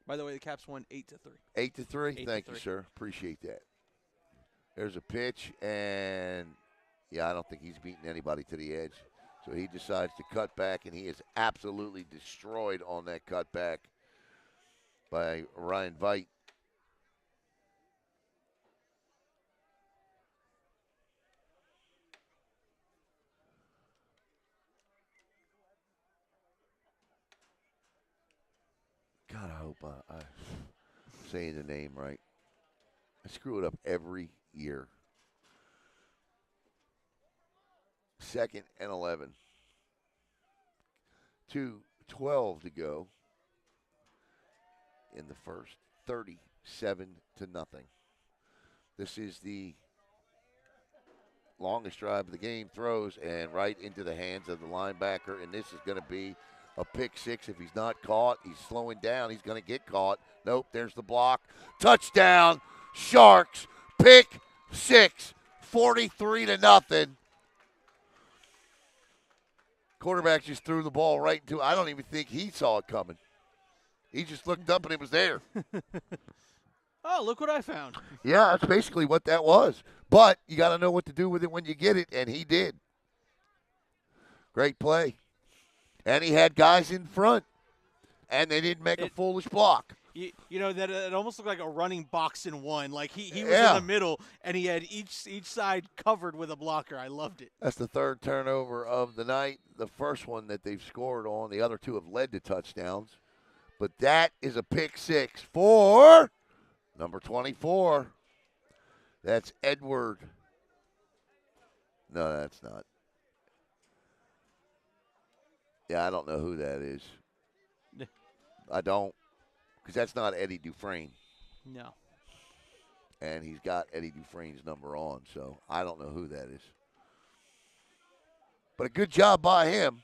By the way, the Caps won 8-3. 8-3? Thank you, sir. Appreciate that. There's a pitch, and, yeah, I don't think he's beating anybody to the edge. So he decides to cut back, and he is absolutely destroyed on that cutback by Ryan Veidt. God, I hope I'm saying the name right. I screw it up every year. 2nd and 11. 2:12 to go in the first. 37-0. This is the longest drive of the game. Throws and right into the hands of the linebacker, and this is going to be a pick six. If he's not caught, he's slowing down. He's going to get caught. Nope, there's the block. Touchdown, Sharks. Pick six. 43-0. Quarterback just threw the ball right into it. I don't even think he saw it coming. He just looked up and it was there. Oh, look what I found. Yeah, that's basically what that was. But you got to know what to do with it when you get it, and he did. Great play. And he had guys in front, and they didn't make a foolish block. You know, that it almost looked like a running box in one. Like he was Yeah. in the middle, and he had each side covered with a blocker. I loved it. That's the third turnover of the night. The first one that they've scored on. The other two have led to touchdowns. But that is a pick six for number 24. That's Edward. No, that's not. Yeah, I don't know who that is. I don't. Because that's not Eddie Dufresne. No. And he's got Eddie Dufresne's number on, so I don't know who that is. But a good job by him.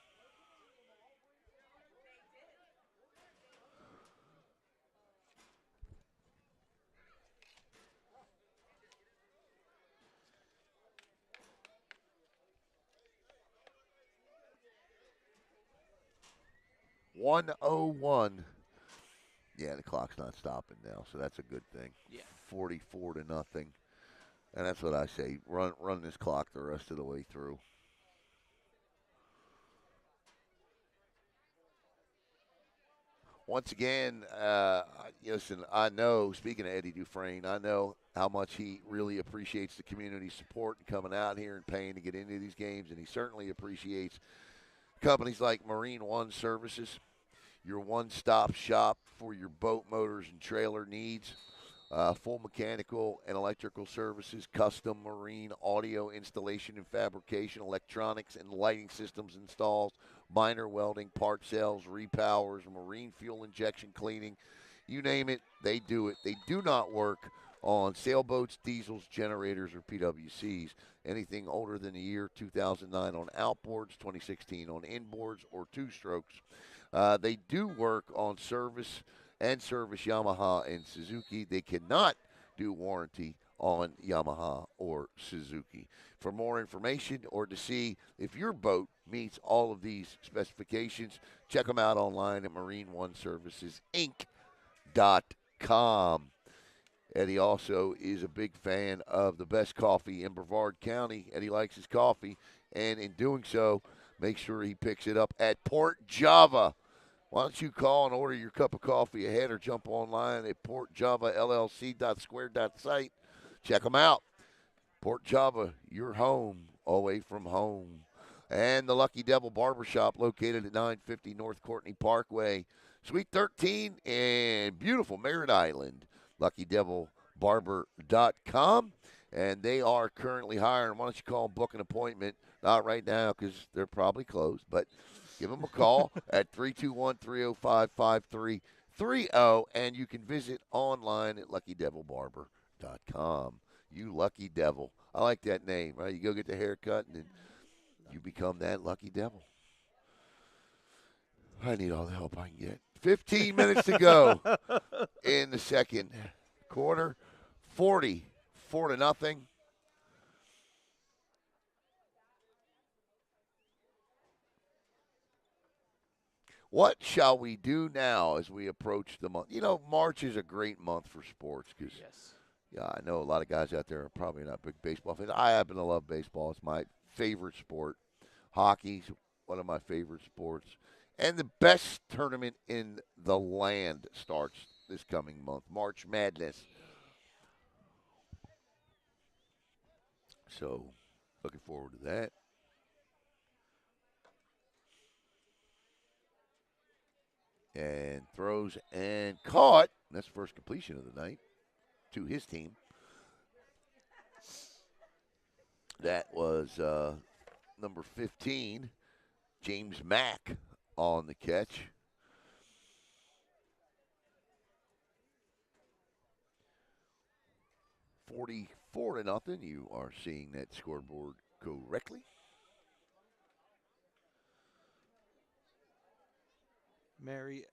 $101. Yeah, the clock's not stopping now, so that's a good thing. Yeah. 44-0. And that's what I say. Run this clock the rest of the way through. Once again, listen, I know, speaking of Eddie Dufresne, I know how much he really appreciates the community support and coming out here and paying to get into these games, and he certainly appreciates companies like Marine One Services, your one-stop shop for your boat, motors, and trailer needs. Full mechanical and electrical services, custom marine audio installation and fabrication, electronics and lighting systems installs, minor welding, part sales, repowers, marine fuel injection cleaning. You name it, they do it. They do not work on sailboats, diesels, generators, or PWCs. Anything older than the year 2009 on outboards, 2016 on inboards, or two-strokes. They do work on service Yamaha and Suzuki. They cannot do warranty on Yamaha or Suzuki. For more information or to see if your boat meets all of these specifications, check them out online at MarineOneServicesInc.com. Eddie also is a big fan of the best coffee in Brevard County. Eddie likes his coffee, and in doing so, make sure he picks it up at Port Java. Why don't you call and order your cup of coffee ahead or jump online at portjavallc.square.site. Check them out. Port Java, your home, away from home. And the Lucky Devil Barbershop, located at 950 North Courtney Parkway, Suite 13 in beautiful Merritt Island. LuckyDevilBarber.com. And they are currently hiring. Why don't you call and book an appointment? Not right now because they're probably closed, but give them a call at 321-305-5330, and you can visit online at LuckyDevilBarber.com. You lucky devil. I like that name, right? You go get the haircut, and then you become that lucky devil. I need all the help I can get. 15 minutes to go in the second quarter. 44-0. What shall we do now as we approach the month? You know, March is a great month for sports because, yeah, I know a lot of guys out there are probably not big baseball fans. I happen to love baseball. It's my favorite sport. Hockey's one of my favorite sports. And the best tournament in the land starts this coming month, March Madness. So, looking forward to that. And throws and caught. That's the first completion of the night to his team. That was number 15, James Mack, on the catch. $44-0. You are seeing that scoreboard correctly. Mary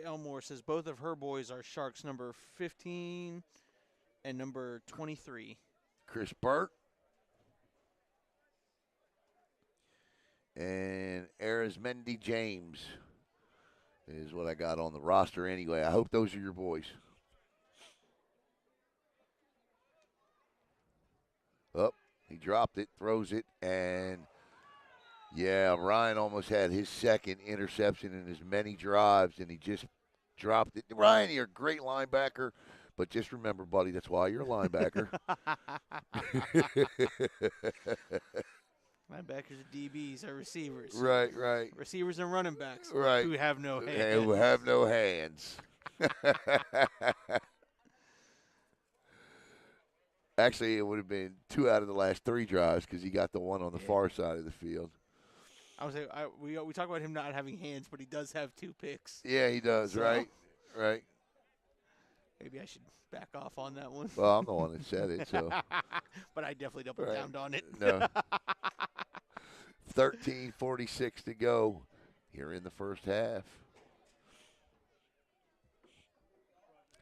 Elmore says both of her boys are Sharks, number 15 and number 23. Chris Burt and Arizmendi James is what I got on the roster anyway. I hope those are your boys. Oh, he dropped it, throws it, and yeah, Ryan almost had his second interception in as many drives, and he just dropped it. Ryan, you're a great linebacker, but just remember, buddy, that's why you're a linebacker. Linebackers are DBs, are receivers. Right, right. Receivers and running backs. Right. Who have no hands. Who have no hands. Actually, it would have been 2 out of the last 3 drives because he got the one on the far side of the field. I was saying, we talk about him not having hands, but he does have 2 picks. Yeah, he does. So, right. Maybe I should back off on that one. Well, I'm the one that said it, so. But I definitely doubled down on it. No. 13:46 to go here in the first half.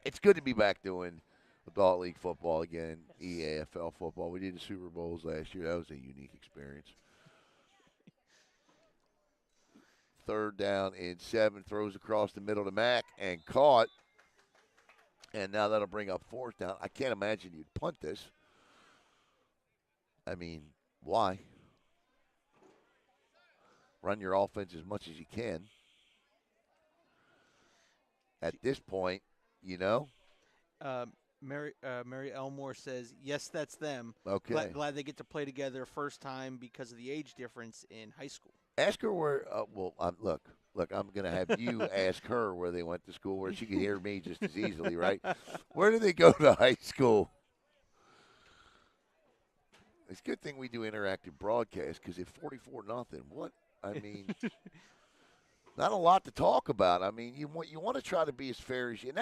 It's good to be back doing adult league football again, Eafl football. We did the Super Bowls last year. That was a unique experience. 3rd down and 7, throws across the middle to Mack and caught. And now that'll bring up 4th down. I can't imagine you'd punt this. I mean, why? Run your offense as much as you can. At this point, you know. Mary Elmore says, yes, that's them. Okay. Glad they get to play together first time because of the age difference in high school. Ask her where. Look. I'm going to have you ask her where they went to school, where she could hear me just as easily, right? Where did they go to high school? It's a good thing we do interactive broadcast because at 44-0, what? I mean, not a lot to talk about. I mean, you want to try to be as fair as you. And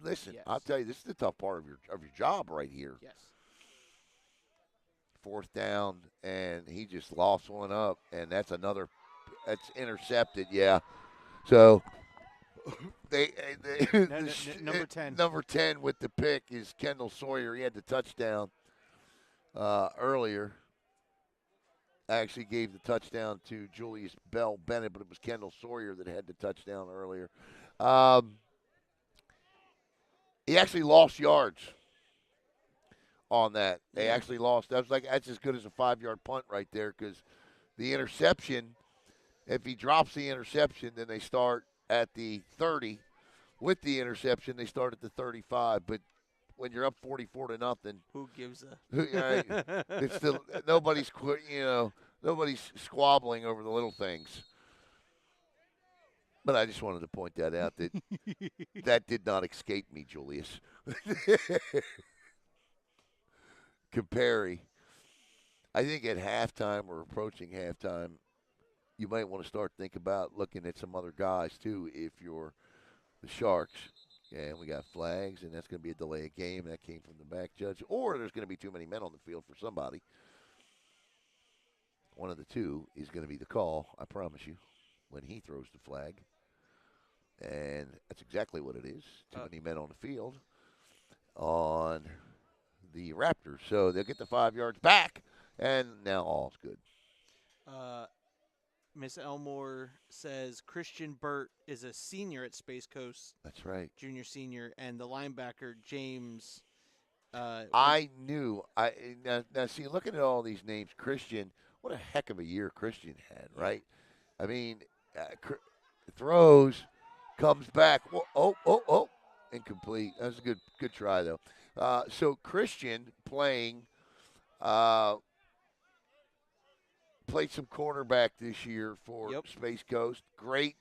listen. Yes. I'll tell you, this is the tough part of your job right here. Yes. 4th down, and he just lost one up, and that's intercepted. Yeah. So number 10. Number 10 with the pick is Kendall Sawyer. He had the touchdown earlier. Actually gave the touchdown to Julius Bell Bennett, but it was Kendall Sawyer that had the touchdown earlier. He actually lost yards on that. They actually lost. That's as good as a 5-yard punt right there because the interception, if he drops the interception, then they start at the 30. With the interception, they start at the 35. But when you're up 44-0, who gives a? It's still nobody's squabbling over the little things. But I just wanted to point that out that did not escape me, Julius. Caperi. I think at halftime or approaching halftime, you might want to start thinking about looking at some other guys too if you're the Sharks. And we got flags, and that's going to be a delay of game. That came from the back judge. Or there's going to be too many men on the field for somebody. One of the two is going to be the call, I promise you, when he throws the flag. And that's exactly what it is. Too many men on the field on the Raptors. So they'll get the 5 yards back, and now all's good. Miss Elmore says Christian Burt is a senior at Space Coast. That's right. Junior, senior, and the linebacker, James. I knew. Now, see, looking at all these names, Christian, what a heck of a year Christian had, right? I mean, throws, comes back. Oh, incomplete. That was a good try, though. So Christian playing played some cornerback this year for Space Coast. Great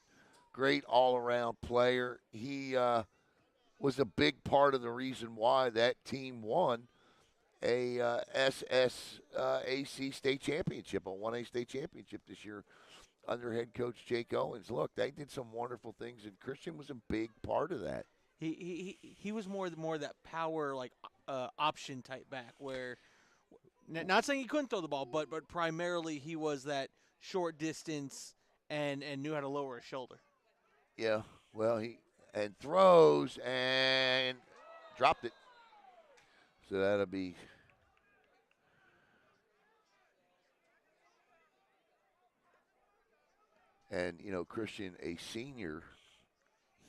all-around player. He was a big part of the reason why that team won a SSAC state championship, a 1A state championship this year under head coach Jake Owens. Look, they did some wonderful things, and Christian was a big part of that. He was more that power option type back where. Not saying he couldn't throw the ball, but primarily he was that short distance and knew how to lower his shoulder. Yeah, well, he throws and dropped it. So that'll be and Christian, a senior,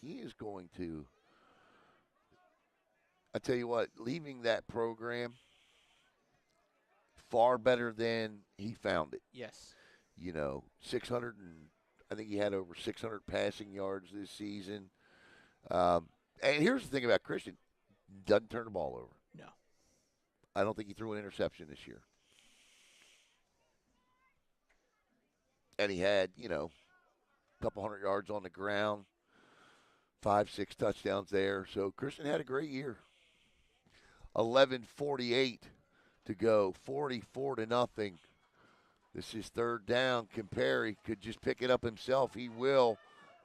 he is going to. I tell you what, leaving that program. Far better than he found it. Yes. 600 and I think he had over 600 passing yards this season. And here's the thing about Christian. Doesn't turn the ball over. No. I don't think he threw an interception this year. And he had, a couple hundred yards on the ground, 5-6 touchdowns there. So Christian had a great year. 11:48 to go, 44-0. This is 3rd down. Caperi could just pick it up himself. He will,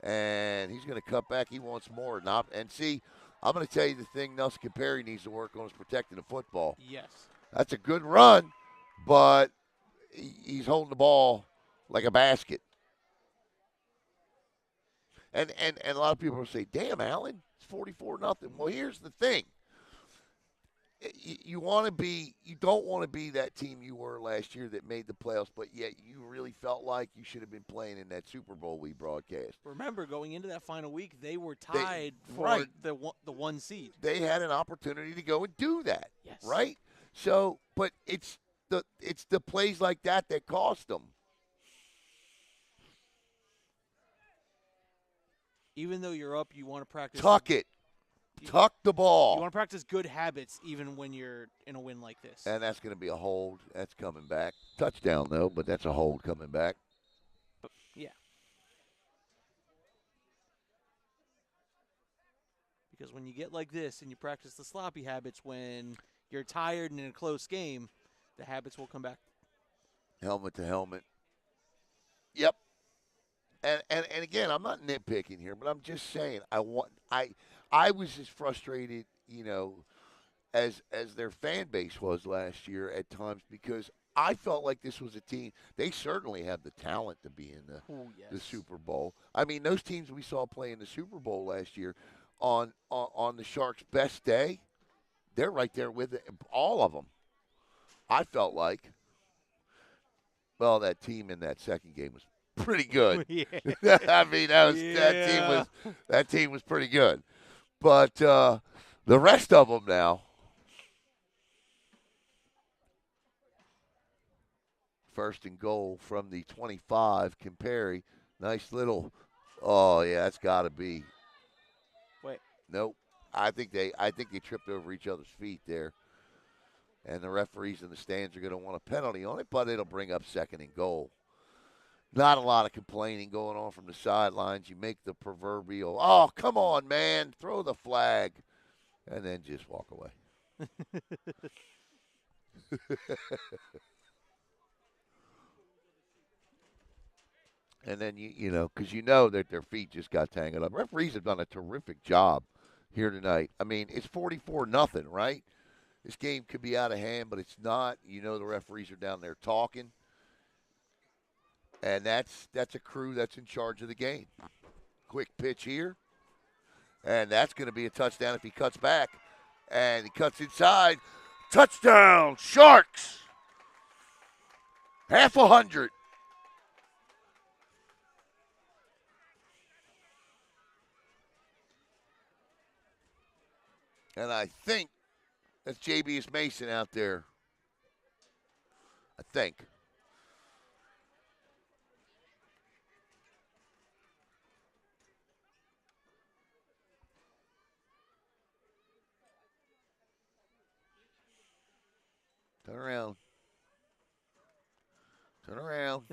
and he's going to cut back. He wants more. And see, I'm going to tell you the thing Nelson Caperi needs to work on is protecting the football. Yes. That's a good run, but he's holding the ball like a basket. And a lot of people will say, "Damn, Allen, it's 44-0." Well, here's the thing: you want to be, you don't want to be that team you were last year that made the playoffs, but yet you really felt like you should have been playing in that Super Bowl we broadcast. Remember, going into that final week, they were tied for right. the 1 seed. They had an opportunity to go and do that, Yes. right? So, but it's the plays like that cost them. Even though you're up, you want to practice. Tuck it. Tuck the ball. You want to practice good habits even when you're in a win like this. And that's going to be a hold. That's coming back. Touchdown, though, but that's a hold coming back. Yeah. Because when you get like this and you practice the sloppy habits when you're tired and in a close game, the habits will come back. Helmet to helmet. Yep. And again, I'm not nitpicking here, but I'm just saying I was as frustrated, as their fan base was last year at times, because I felt like this was a team. They certainly have the talent to be in the Super Bowl. I mean, those teams we saw play in the Super Bowl last year on the Sharks' best day, they're right there with it, all of them. I felt like. Well, that team in that second game was pretty good. Yeah. I mean, that team was pretty good. But the rest of them now, first and goal from the 25, Campari. Nice little. Oh yeah, that's got to be. Wait. Nope. I think they tripped over each other's feet there, and the referees in the stands are going to want a penalty on it, but it'll bring up second and goal. Not a lot of complaining going on from the sidelines. You make the proverbial, "Oh, come on, man, throw the flag," and then just walk away. And then, because that their feet just got tangled up. Referees have done a terrific job here tonight. I mean, it's 44-0, right? This game could be out of hand, but it's not. The referees are down there talking. And that's a crew that's in charge of the game. Quick pitch here. And that's going to be a touchdown if he cuts back. And he cuts inside. Touchdown, Sharks! 100. And I think that's JBS Mason out there. I think. Turn around. Turn around.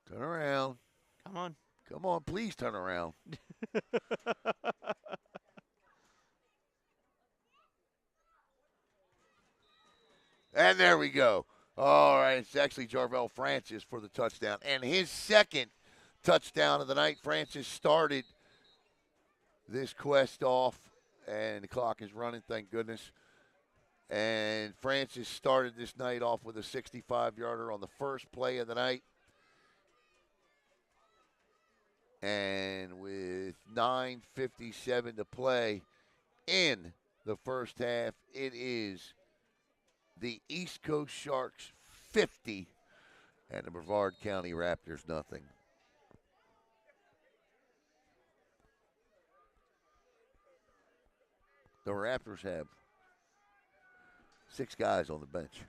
Turn around. Come on. Come on, please turn around. And there we go. All right, it's actually Jarvell Francis for the touchdown. And his second touchdown of the night. Francis started this quest off, and the clock is running, thank goodness. And Francis started this night off with a 65-yarder on the first play of the night. And with 9:57 to play in the first half, it is the East Coast Sharks 50 and the Brevard County Raptors nothing. The Raptors have 6 guys on the bench.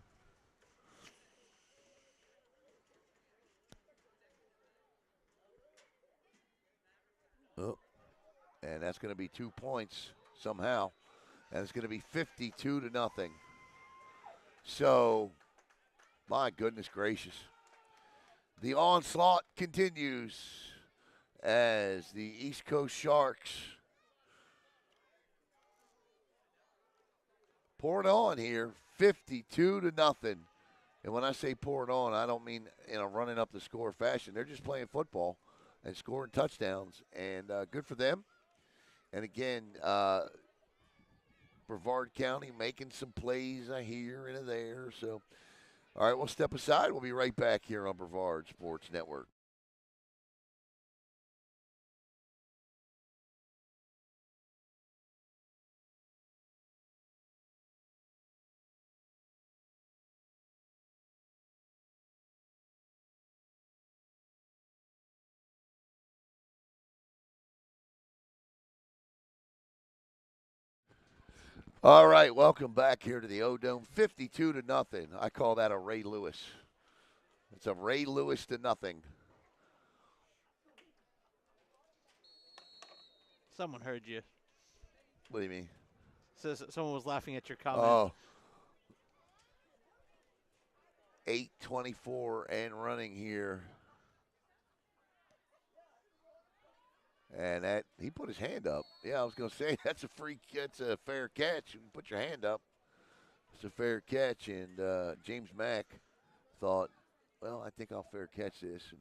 Oh, and that's going to be 2 points somehow. And it's going to be 52-0. So, my goodness gracious. The onslaught continues as the East Coast Sharks pour it on here, 52-0. And when I say pour it on, I don't mean in a running up the score fashion. They're just playing football and scoring touchdowns, and good for them. And again, Brevard County making some plays here and there. So All right, we'll step aside. We'll be right back here on Brevard Sports Network. All right, welcome back here to the O-Dome. 52 to nothing. I call that a Ray Lewis. It's a Ray Lewis to nothing. Someone heard you. What do you mean? Says someone was laughing at your comment. Oh, 8:24 and running here. And that he put his hand up. Yeah, I was going to say that's a fair catch. You can put your hand up. It's a fair catch, and James Mack thought, well, I think I'll fair catch this. And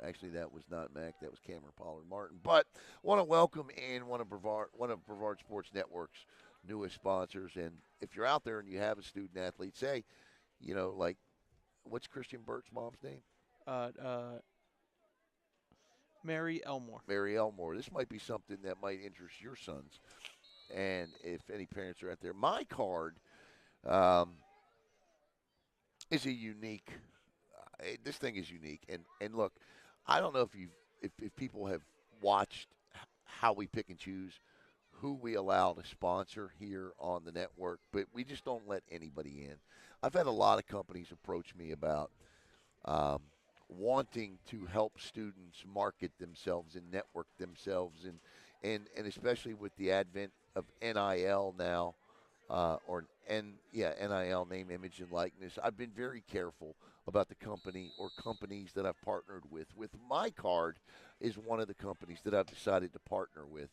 actually, that was not Mack. That was Cameron Pollard Martin. But want to welcome in one of Brevard Sports Network's newest sponsors. And if you're out there and you have a student athlete, say, like, what's Christian Burt's mom's name? Mary Elmore. Mary Elmore. This might be something that might interest your sons. And if any parents are out there, my card is a unique. This thing is unique. And look, I don't know if people have watched how we pick and choose who we allow to sponsor here on the network, but we just don't let anybody in. I've had a lot of companies approach me about wanting to help students market themselves and network themselves, and especially with the advent of NIL now, NIL, name, image, and likeness. I've been very careful about the company or companies that I've partnered with. With my card is one of the companies that I've decided to partner with.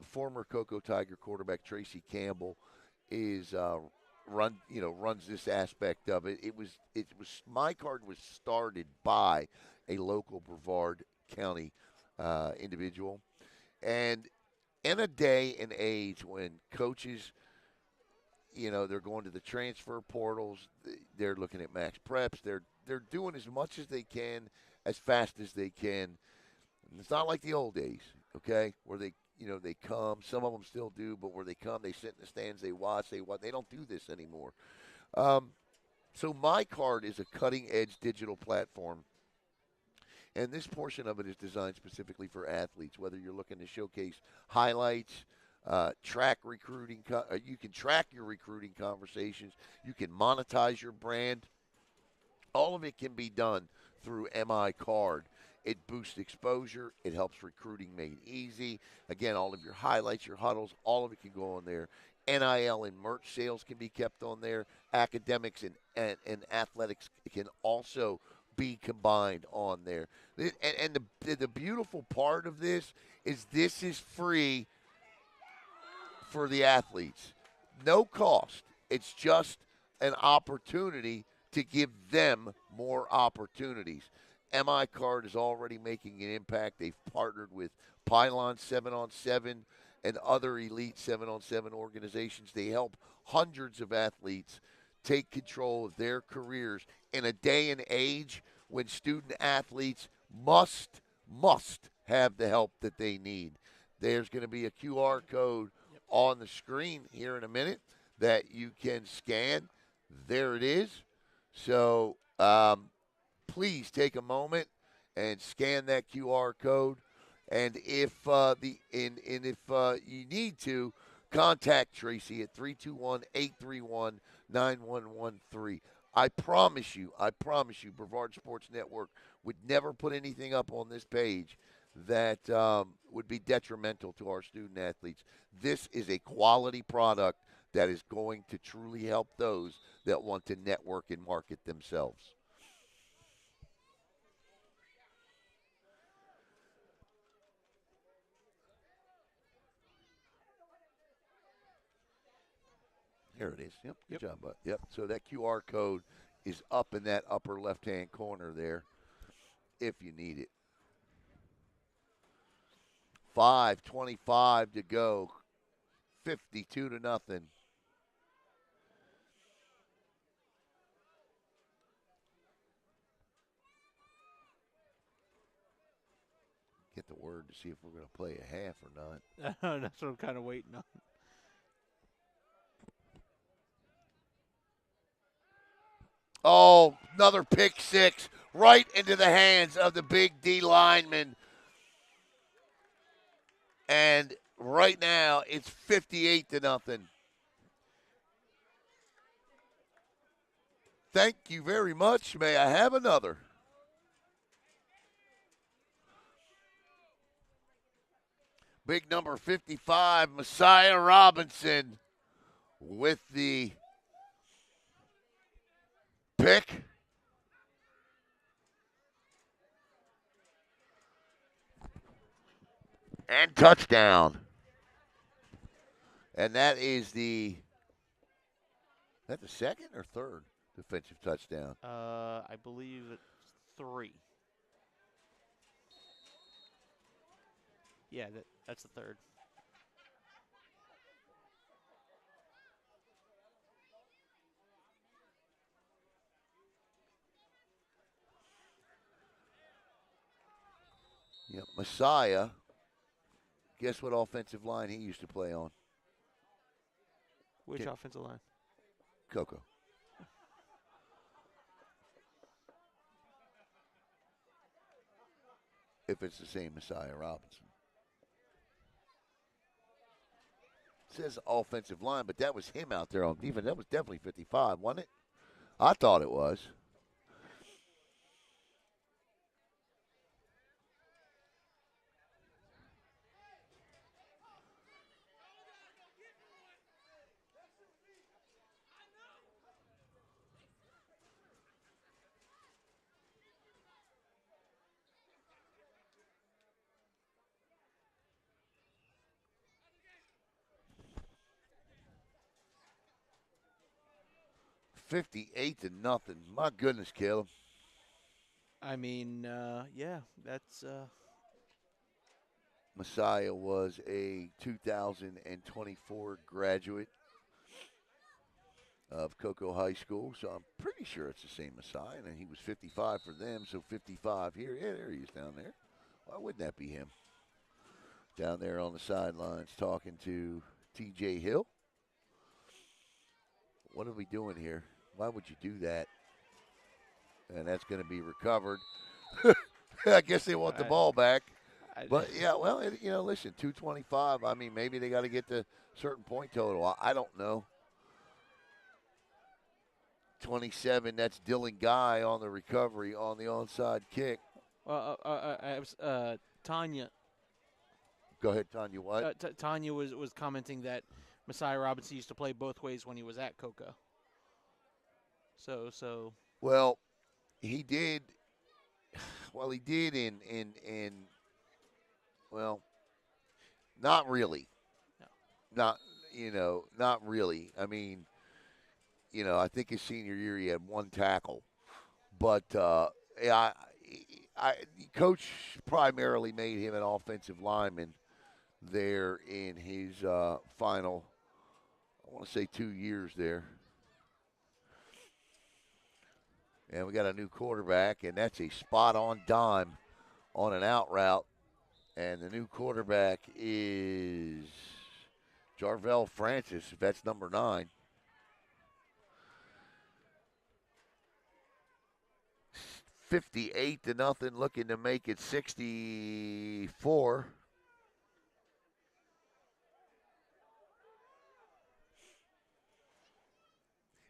Former Cocoa Tiger quarterback Tracy Campbell is runs this aspect of it. It was my card was started by a local Brevard County individual, and in a day and age when coaches, they're going to the transfer portals, they're looking at max preps, they're doing as much as they can, as fast as they can. And it's not like the old days, okay, where they come. Some of them still do, but where they come, they sit in the stands, they watch, they don't do this anymore. So my card is a cutting-edge digital platform, and this portion of it is designed specifically for athletes, whether you're looking to showcase highlights, track recruiting. You can track your recruiting conversations. You can monetize your brand. All of it can be done through MI Card. It boosts exposure. It helps recruiting made easy. Again, all of your highlights, your huddles, all of it can go on there. NIL and merch sales can be kept on there. Academics and athletics can also be combined on there. And the beautiful part of this is free for the athletes. No cost. It's just an opportunity to give them more opportunities. MI Card is already making an impact. They've partnered with Pylon 7-on-7 and other elite 7-on-7 organizations. They help hundreds of athletes take control of their careers in a day and age when student athletes must have the help that they need. There's going to be a QR code on the screen here in a minute that you can scan. There it is. So please take a moment and scan that QR code. And if you need to, contact Tracy at 321-831-9113. I promise you, Brevard Sports Network would never put anything up on this page that would be detrimental to our student athletes. This is a quality product that is going to truly help those that want to network and market themselves. Here it is. Yep. Good job, bud. Yep. So that QR code is up in that upper left-hand corner there if you need it. 5:25 to go. 52 to nothing. word to see if we're going to play a half or not. That's what I'm kind of waiting on. Oh, another pick six right into the hands of the big D lineman. And right now it's 58-0. Thank you very much. May I have another? Big number 55, Messiah Robinson with the pick. And touchdown. And that is the second or third defensive touchdown? I believe it's 3. Yeah, that's the third. Yep, Messiah. Guess what offensive line he used to play on? Which offensive line? Coco. If it's the same Messiah Robinson. It says offensive line, but that was him out there on defense. That was definitely 55, wasn't it? I thought it was. $58-0. My goodness, Caleb. I mean, yeah, that's. Messiah was a 2024 graduate of Cocoa High School, so I'm pretty sure it's the same Messiah, and he was 55 for them, so 55 here. Yeah, there he is down there. Why wouldn't that be him? Down there on the sidelines talking to TJ Hill. What are we doing here? Why would you do that? And that's going to be recovered. I guess they want the ball back. But, yeah, well, listen, 225. I mean, maybe they got to get to certain point total. I don't know. 27, that's Dylan Guy on the recovery on the onside kick. Tanya. Go ahead, Tanya. What? Tanya was commenting that Messiah Robinson used to play both ways when he was at Cocoa. So. Well, he did. Well, he did in well, not really. No. Not really. I mean, I think his senior year he had 1 tackle, but coach primarily made him an offensive lineman there in his final, I want to say 2 years there. And we got a new quarterback, and that's a spot-on dime on an out route. And the new quarterback is Jarvell Francis, if that's number 9. $58-0, looking to make it 64.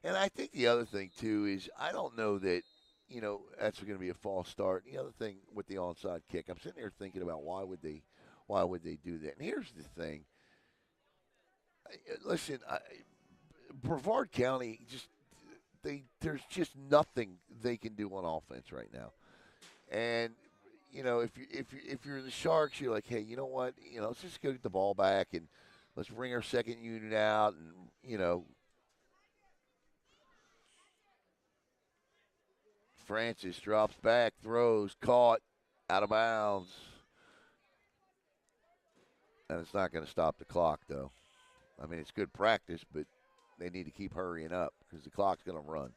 And I think the other thing, too, is I don't know that, that's going to be a false start. The other thing with the onside kick, I'm sitting there thinking about why would they do that? And here's the thing. Listen, Brevard County, there's just nothing they can do on offense right now. And, if you're the Sharks, you're like, hey, you know what? Let's just go get the ball back and let's bring our second unit out and, Francis drops back, throws, caught, out of bounds. And it's not going to stop the clock, though. I mean, it's good practice, but they need to keep hurrying up because the clock's going to run.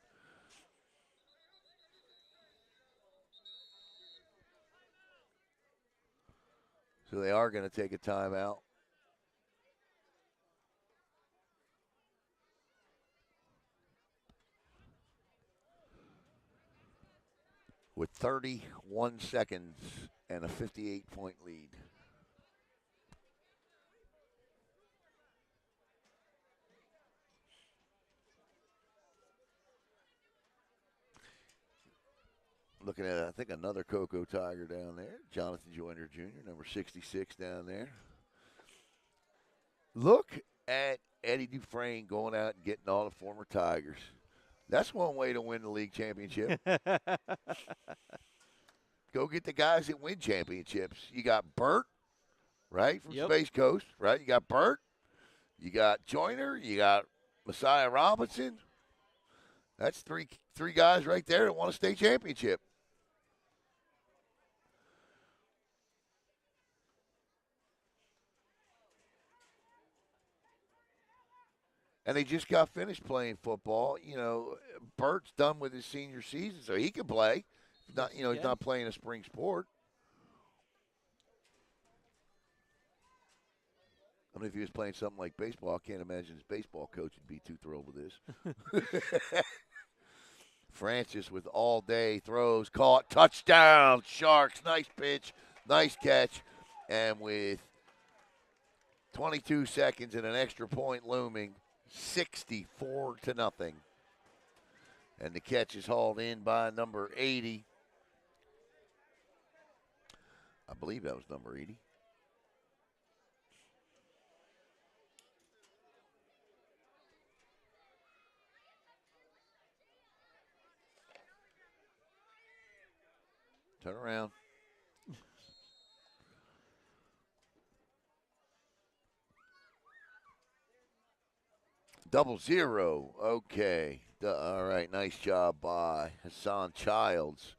So they are going to take a timeout. With 31 seconds and a 58-point lead. Looking at, I think, another Cocoa Tiger down there. Jonathan Joyner Jr., number 66 down there. Look at Eddie Dufresne going out and getting all the former Tigers. That's one way to win the league championship. Go get the guys that win championships. You got Burt, right, from Space Coast, right? You got Burt. You got Joyner. You got Messiah Robinson. That's three guys right there that won a state championship. And they just got finished playing football. You know, Bert's done with his senior season, so he can play. Not, you know, he's not playing a spring sport. I mean, if he was playing something like baseball, I can't imagine his baseball coach would be too thrilled with this. Francis with all day throws, caught, touchdown, Sharks. Nice pitch, nice catch. And with 22 seconds and an extra point looming, 64-0. And the catch is hauled in by number 80. I believe that was number 80. Turn around. Double zero. Okay. All right. Nice job by Hassan Childs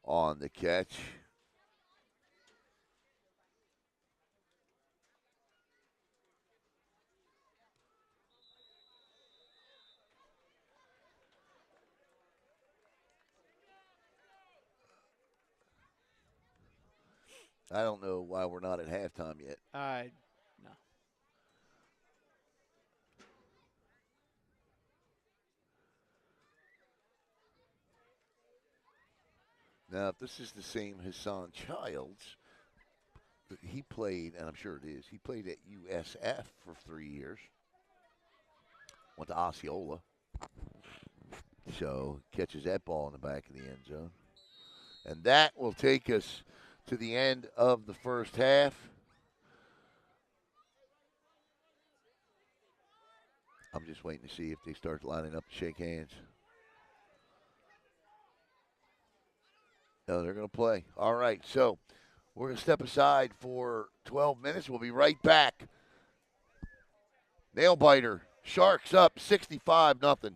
on the catch. I don't know why we're not at halftime yet. No. Now, if this is the same Hassan Childs, he played, and I'm sure it is, he played at USF for 3 years. Went to Osceola. So catches that ball in the back of the end zone. And that will take us to the end of the first half. I'm just waiting to see if they start lining up to shake hands. No, they're going to play. All right, so we're going to step aside for 12 minutes. We'll be right back. Nail biter. Sharks up 65-0.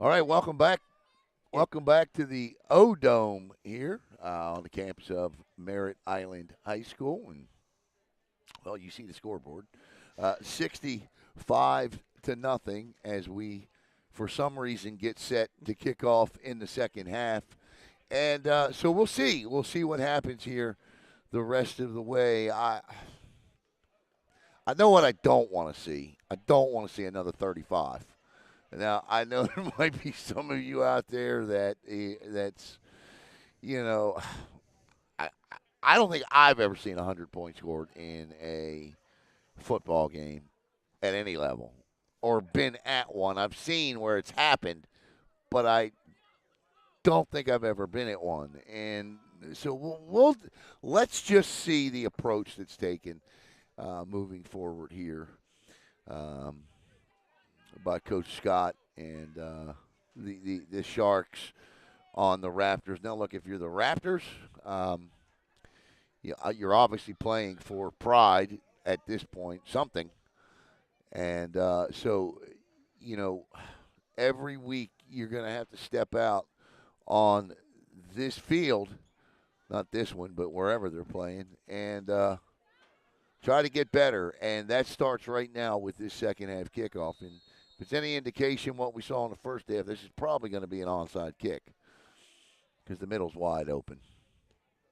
All right, welcome back. Welcome back to the O-Dome here on the campus of Merritt Island High School. And, well, you see the scoreboard. 65-0 as we, for some reason, get set to kick off in the second half. And so we'll see. We'll see what happens here the rest of the way. I know what I don't want to see. I don't want to see another 35. Now, I know there might be some of you out there that's, I don't think I've ever seen 100 points scored in a football game at any level or been at one. I've seen where it's happened, but I don't think I've ever been at one. And so let's just see the approach that's taken moving forward here. By Coach Scott and the Sharks on the Raptors. Now, look, if you're the Raptors, you're obviously playing for pride at this point, something. And so, every week you're going to have to step out on this field, not this one, but wherever they're playing, and try to get better. And that starts right now with this second half kickoff. And if it's any indication what we saw in the first half, this is probably going to be an onside kick because the middle's wide open.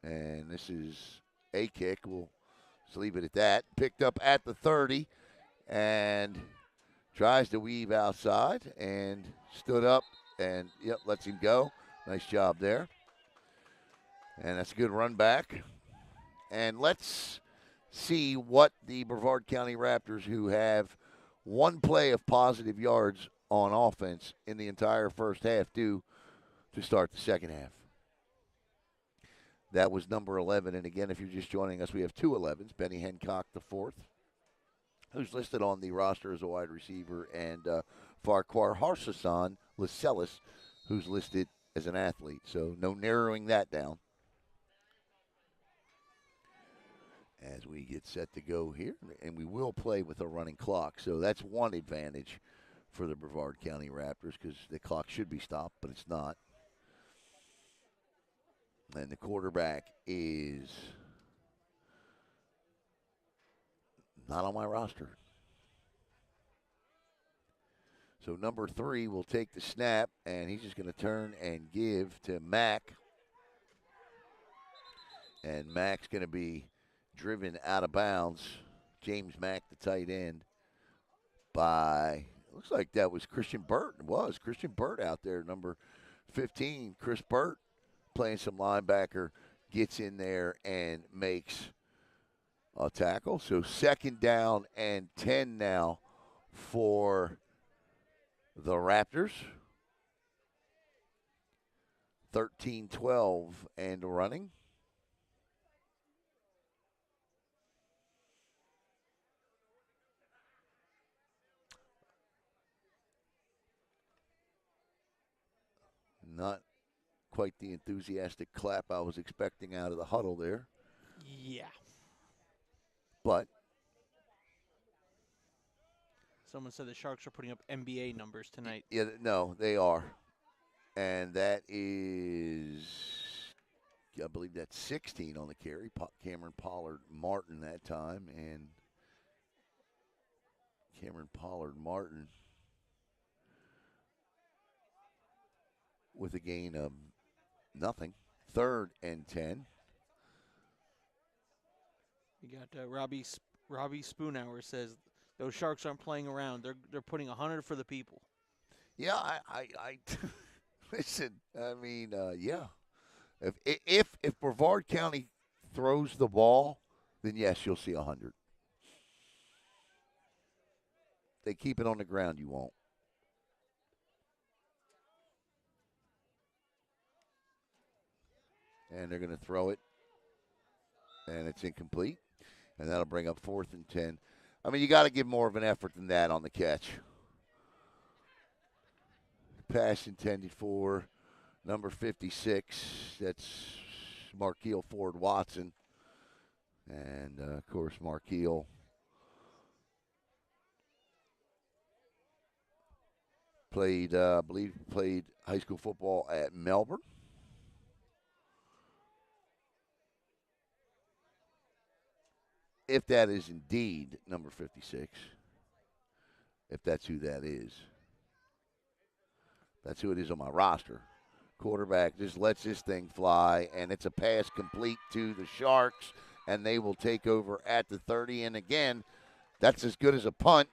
And this is a kick. We'll just leave it at that. Picked up at the 30 and tries to weave outside and stood up and, lets him go. Nice job there. And that's a good run back. And let's see what the Brevard County Raptors, who have one play of positive yards on offense in the entire first half, do to start the second half. That was number 11. And again, if you're just joining us, we have two 11s. Benny Hancock, the fourth, who's listed on the roster as a wide receiver, and Farquhar Harsasan Lascelles, who's listed as an athlete. So no narrowing that down. As we get set to go here, and we will play with a running clock. So that's one advantage for the Brevard County Raptors because the clock should be stopped, but it's not. And the quarterback is not on my roster. So number 3 will take the snap, and he's just going to turn and give to Mack. And Mack's going to be driven out of bounds. James Mack, the tight end, by, looks like that was Christian Burt. It was Christian Burt out there, number 15. Chris Burt playing some linebacker, gets in there and makes a tackle. So second down and 10 now for the Raptors. 13-12 and running. Not quite the enthusiastic clap I was expecting out of the huddle there. Yeah. But someone said the Sharks are putting up NBA numbers tonight. Yeah, no, they are. And that is, I believe that's 16 on the carry. Cameron Pollard Martin that time. And Cameron Pollard Martin with a gain of nothing. 3rd and 10. You got Robbie Spoonhour says those Sharks aren't playing around. They're putting 100 for the people. Yeah, I listen. I mean, yeah. If Brevard County throws the ball, then yes, you'll see 100. They keep it on the ground, you won't. And they're going to throw it, and it's incomplete. And that'll bring up 4th and 10. I mean, you got to give more of an effort than that on the catch. Pass intended for number 56. That's Markeel Ford Watson. And, of course, Markeel I believe played high school football at Melbourne. If that is indeed number 56, if that's who that is. That's who it is on my roster. Quarterback just lets this thing fly, and it's a pass complete to the Sharks, and they will take over at the 30. And again, that's as good as a punt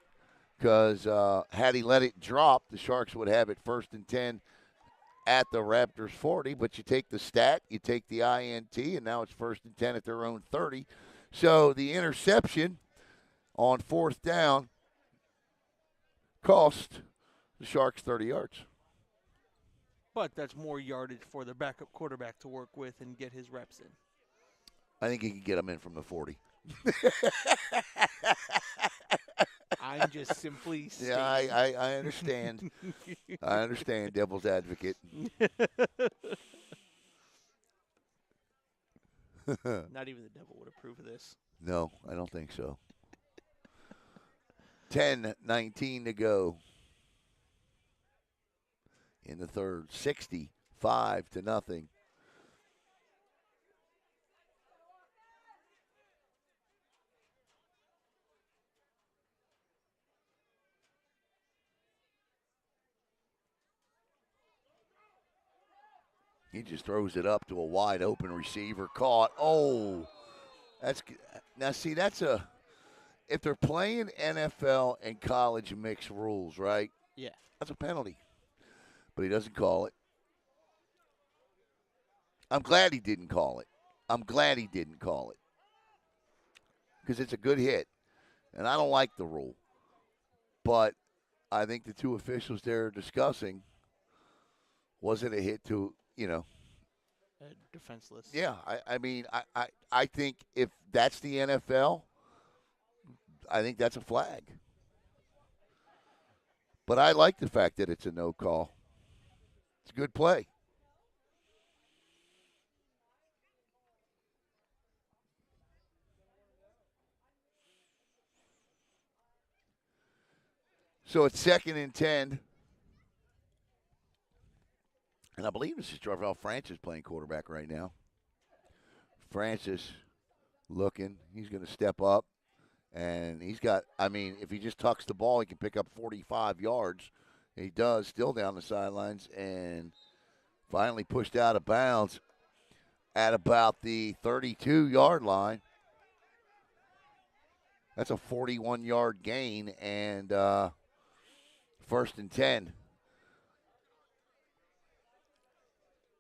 because had he let it drop, the Sharks would have it 1st and 10 at the Raptors 40. But you take the stat, you take the INT, and now it's 1st and 10 at their own 30. So the interception on 4th down cost the Sharks 30 yards. But that's more yardage for the backup quarterback to work with and get his reps in. I think he can get them in from the 40. I'm just simply stating. Yeah, I understand. I understand, devil's advocate. Not even the devil would approve of this. No, I don't think so. 10:19 to go in the third. 65-0. He just throws it up to a wide open receiver. Caught. Oh, that's now. See, that's a. If they're playing NFL and college mixed rules, right? Yeah. That's a penalty. But he doesn't call it. I'm glad he didn't call it. Because it's a good hit. And I don't like the rule. But I think the two officials there are discussing, was it a hit to, Defenseless. Yeah, I think if that's the NFL, I think that's a flag. But I like the fact that it's a no call. It's a good play. So it's 2nd and 10. And I believe this is Jarrell Francis playing quarterback right now. Francis looking. He's going to step up. And he's got, if he just tucks the ball, he can pick up 45 yards. He does, still down the sidelines, and finally pushed out of bounds at about the 32-yard line. That's a 41-yard gain, and 1st and 10.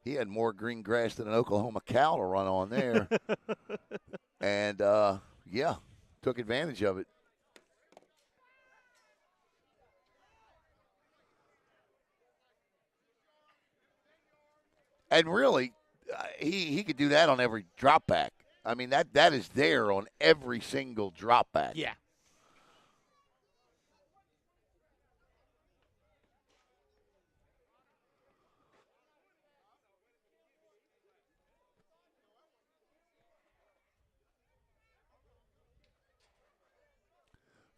He had more green grass than an Oklahoma cow to run on there. And, took advantage of it. And really, he could do that on every drop back. That is there on every single drop back. Yeah.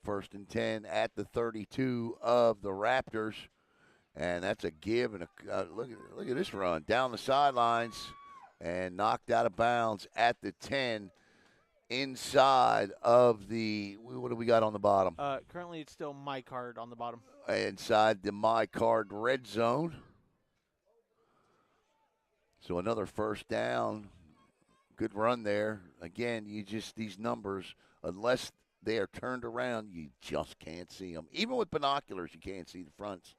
First and 10 at the 32 of the Raptors. And that's a give. And look at this run. Down the sidelines and knocked out of bounds at the 10 inside of the – what do we got on the bottom? Currently it's still my card on the bottom. Inside the my card red zone. So another 1st down. Good run there. Again, these numbers, unless – they are turned around, you just can't see them. Even with binoculars, you can't see the fronts.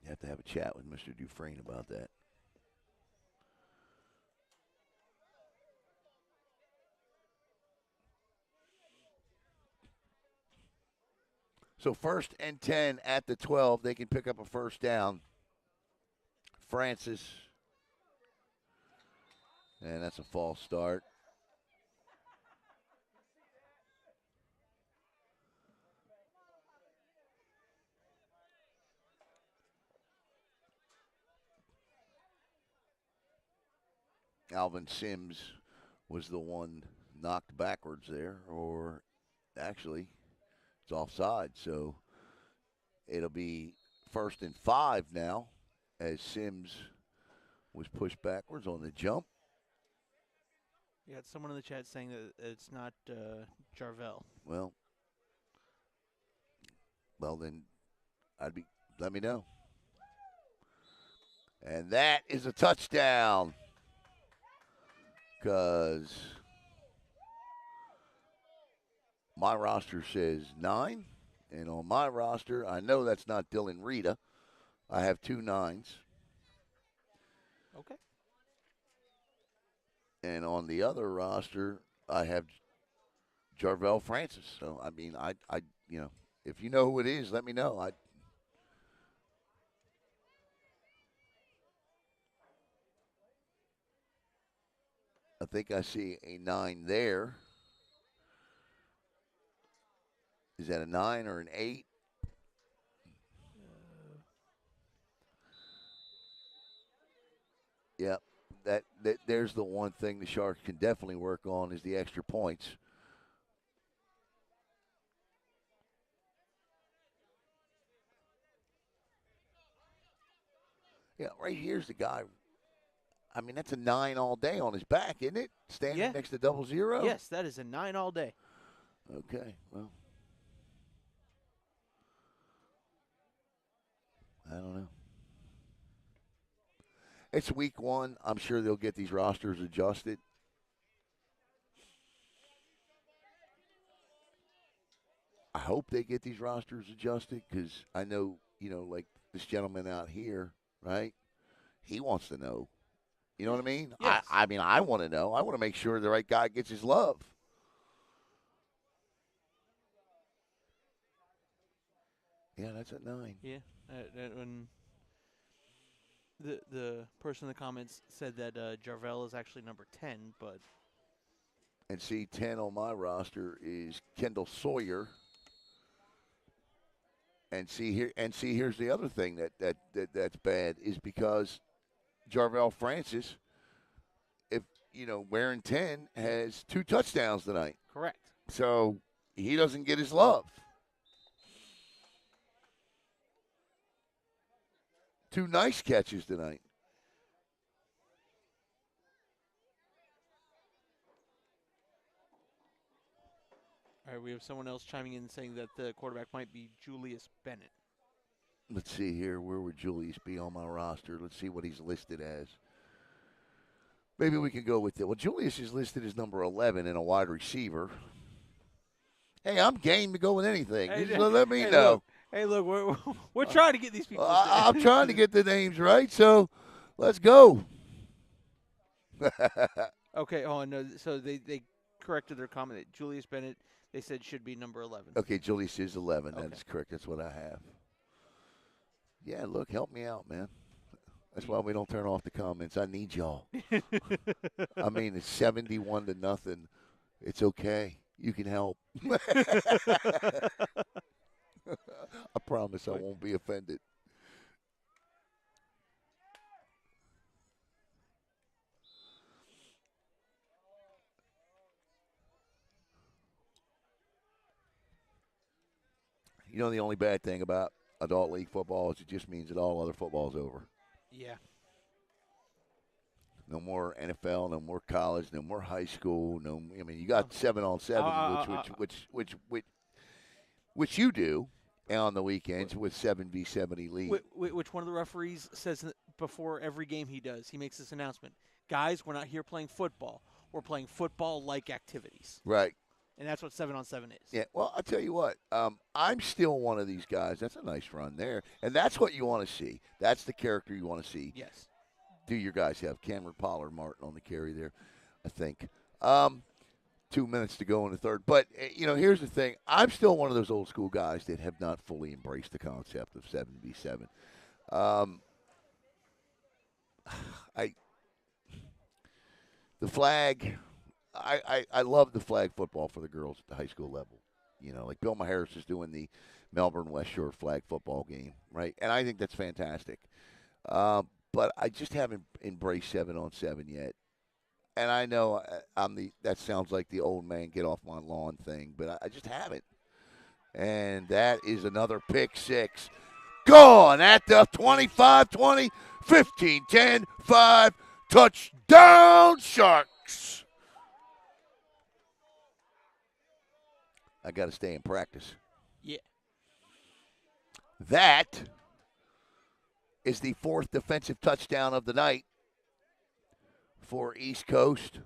You have to have a chat with Mr. Dufresne about that. So 1st and 10 at the 12. They can pick up a 1st down. Francis. And that's a false start. Alvin Sims was the one knocked backwards there, or actually, it's offside. So it'll be 1st and 5 now as Sims was pushed backwards on the jump. You got someone in the chat saying that it's not Jarvel. Well, then let me know. And that is a touchdown because my roster says 9. And on my roster, I know that's not Dylan Rita. I have 2 9s. Okay. And on the other roster, I have Jarvel Francis. So, I mean, I if you know who it is, let me know. I think I see a 9 there. Is that a 9 or an 8? Yep. That there's the one thing the Sharks can definitely work on is the extra points. Yeah, right here's the guy. I mean, that's a 9 all day on his back, isn't it? Standing next to 00? Yes, that is a 9 all day. Okay, well. I don't know. It's week 1. I'm sure they'll get these rosters adjusted. I hope they get these rosters adjusted because I know, like this gentleman out here, right? He wants to know. You know what I mean? Yes. I mean, I want to know. I want to make sure the right guy gets his love. Yeah, that's at 9. Yeah. When the person in the comments said that Jarvel is actually number 10, but. And see, 10 on my roster is Kendall Sawyer. And here's the other thing that's bad is because Jarvel Francis, if wearing 10, has 2 touchdowns tonight. Correct. So he doesn't get his love. 2 nice catches tonight. All right, we have someone else chiming in saying that the quarterback might be Julius Bennett. Let's see here. Where would Julius be on my roster? Let's see what he's listed as. Maybe we can go with it. Well, Julius is listed as number 11 and a wide receiver. Hey, I'm game to go with anything. Hey, Just let me know. Look, we're trying to get these people. I'm trying to get the names right, so let's go. Okay, hold on. No, so they corrected their comment that Julius Bennett, they said, should be number 11. Okay, Julius is 11. Okay. That's correct. That's what I have. Yeah, look, help me out, man. That's why we don't turn off the comments. I need y'all. I mean, it's 71-0. It's okay. You can help. I promise I won't be offended. You know the only bad thing about adult league football is it just means that all other football is over. Yeah. No more NFL, no more college, no more high school. You got 7-on-7, which you do on the weekends with 7v7 elite. Which one of the referees says before every game he does, he makes this announcement: guys, we're not here playing football. We're playing football-like activities. Right. And that's what 7-on-7 is. Yeah, well, I'll tell you what. I'm still one of these guys. That's a nice run there. And that's what you want to see. That's the character you want to see. Yes. Do your guys have Cameron Pollard Martin on the carry there, I think. 2 minutes to go in the third. But, here's the thing. I'm still one of those old school guys that have not fully embraced the concept of 7v7. The flag, I love the flag football for the girls at the high school level. Like Bill Maharris is doing the Melbourne West Shore flag football game, right? And I think that's fantastic. But I just haven't embraced 7-on-7 yet. And I know that sounds like the old man get off my lawn thing, but I just haven't. And that is another pick six. Gone at the 25-20, 15-10, 5, touchdown Sharks. I got to stay in practice. Yeah. That is the fourth defensive touchdown of the night for East Coast.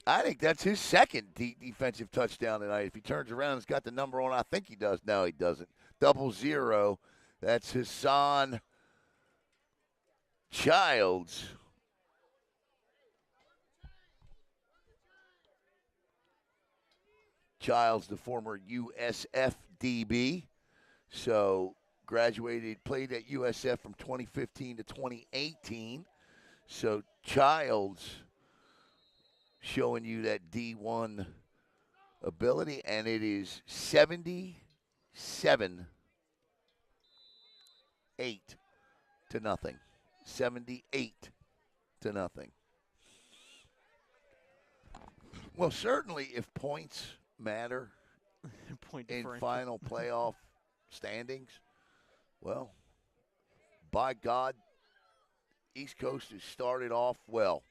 I think that's his second defensive touchdown tonight. If he turns around and has got the number on, I think he does. No, he doesn't. 00. That's Hassan Childs. Childs, the former USF DB. So graduated, played at USF from 2015 to 2018. So Childs showing you that D1 ability, and it is 77-8 to nothing. 78 to nothing. Well, certainly if points matter in final playoff standings, well, by God, East Coast has started off well.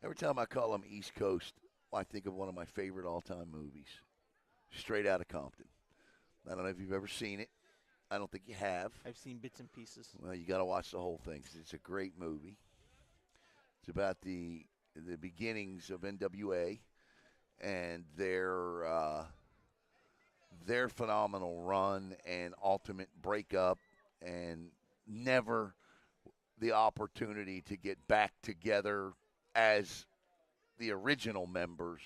Every time I call them East Coast, I think of one of my favorite all-time movies, Straight Outta Compton. I don't know if you've ever seen it. I don't think you have. I've seen bits and pieces. Well, you got to watch the whole thing because it's a great movie. It's about the beginnings of NWA and their phenomenal run and ultimate breakup, and never the opportunity to get back together as the original members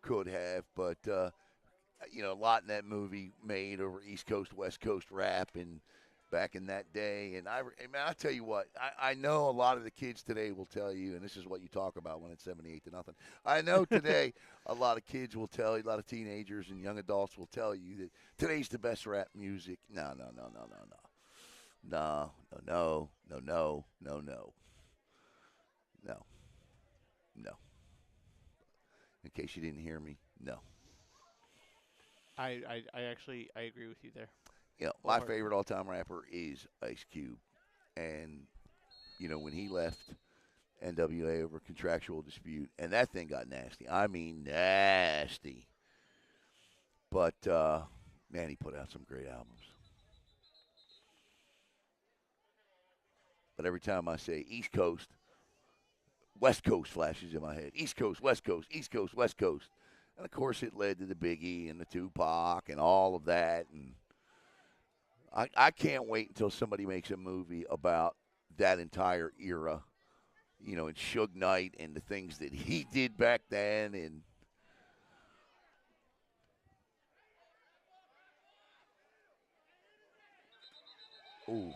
could have. But, a lot in that movie made over East Coast, West Coast rap and back in that day. And I tell you what, I know a lot of the kids today will tell you, and this is what you talk about when it's 78 to nothing. I know today a lot of kids will tell you, a lot of teenagers and young adults will tell you that today's the best rap music. No. In case you didn't hear me, no. I agree with you there. My favorite all-time rapper is Ice Cube. And, when he left NWA over contractual dispute, and that thing got nasty. I mean, nasty. But, man, he put out some great albums. But every time I say East Coast, West Coast flashes in my head. East Coast, West Coast, East Coast, West Coast. And, of course, it led to the Biggie and the Tupac and all of that. And I can't wait until somebody makes a movie about that entire era, and Suge Knight and the things that he did back then. And ooh,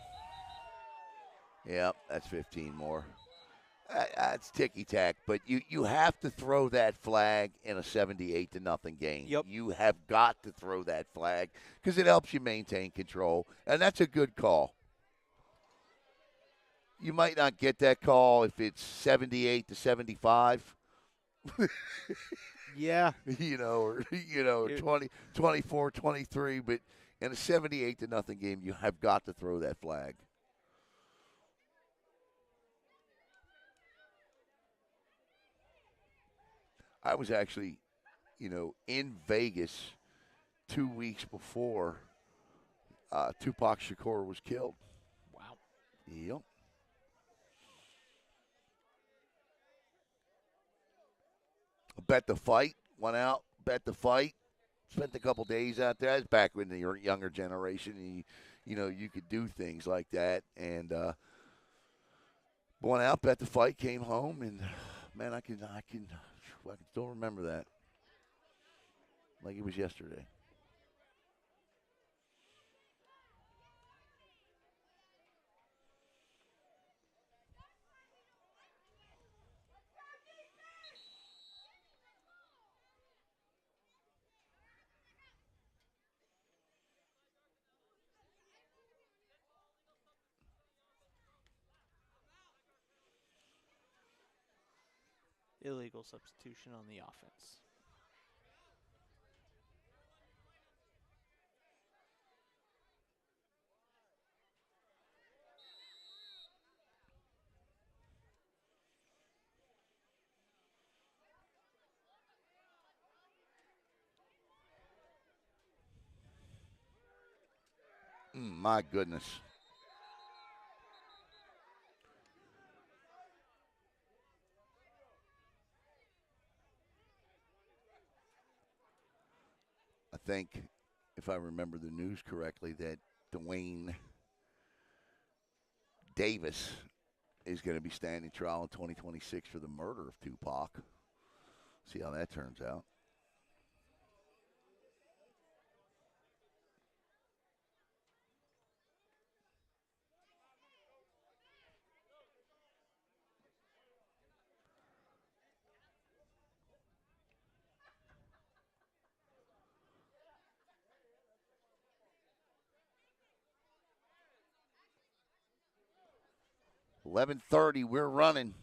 yeah, that's 15 more. That's ticky-tack, but you have to throw that flag in a 78 to nothing game. Yep. You have got to throw that flag because it helps you maintain control, and that's a good call. You might not get that call if it's 78 to 75. Yeah. or 20, 24, 23, but in a 78 to nothing game, you have got to throw that flag. I was actually, in Vegas 2 weeks before Tupac Shakur was killed. Wow. Yep. Bet the fight. Went out, bet the fight. Spent a couple days out there. That's back when the younger generation, you could do things like that. And went out, bet the fight, came home, and, man, I can still remember that like it was yesterday. Illegal substitution on the offense. My goodness. I think, if I remember the news correctly, that Dwayne Davis is going to be standing trial in 2026 for the murder of Tupac. See how that turns out. $11:30, we're running.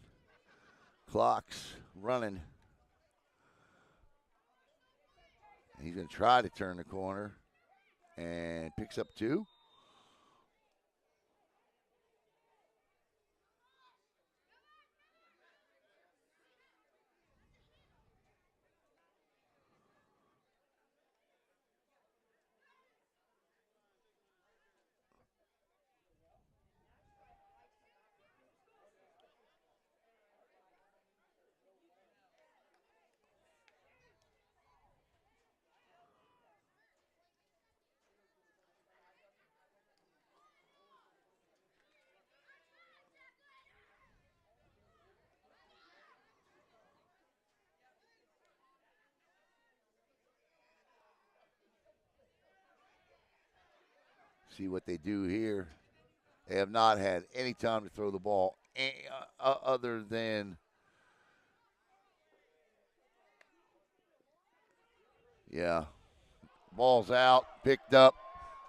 Clock's running. He's going to try to turn the corner and picks up 2. See what they do here. They have not had any time to throw the ball other than, yeah, ball's out, picked up,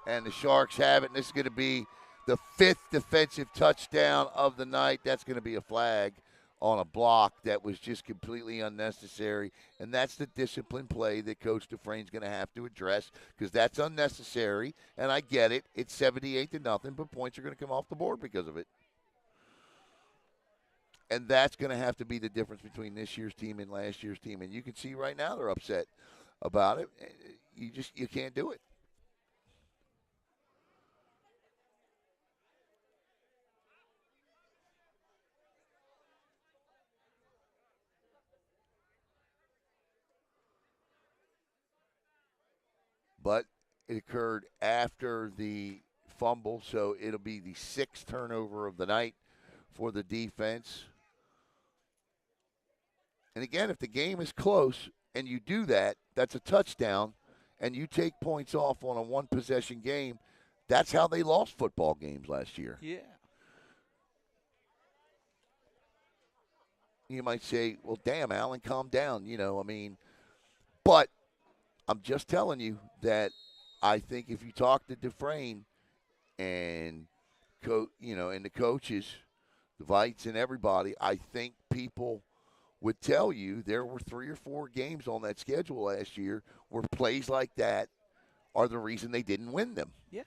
and the Sharks have it. And this is going to be the 5th defensive touchdown of the night. That's going to be a flag on a block that was just completely unnecessary. And that's the discipline play that Coach Dufresne's going to have to address, because that's unnecessary. And I get it. It's 78-0, but points are going to come off the board because of it. And that's going to have to be the difference between this year's team and last year's team. And you can see right now they're upset about it. You can't do it. But it occurred after the fumble, so it'll be the 6th turnover of the night for the defense. And again, if the game is close and you do that, that's a touchdown, and you take points off on a one-possession game. That's how they lost football games last year. Yeah. You might say, well, damn, Allen, calm down. But I'm just telling you that I think if you talk to Dufresne and and the coaches, the Vites and everybody, I think people would tell you there were 3 or 4 games on that schedule last year where plays like that are the reason they didn't win them. Yeah.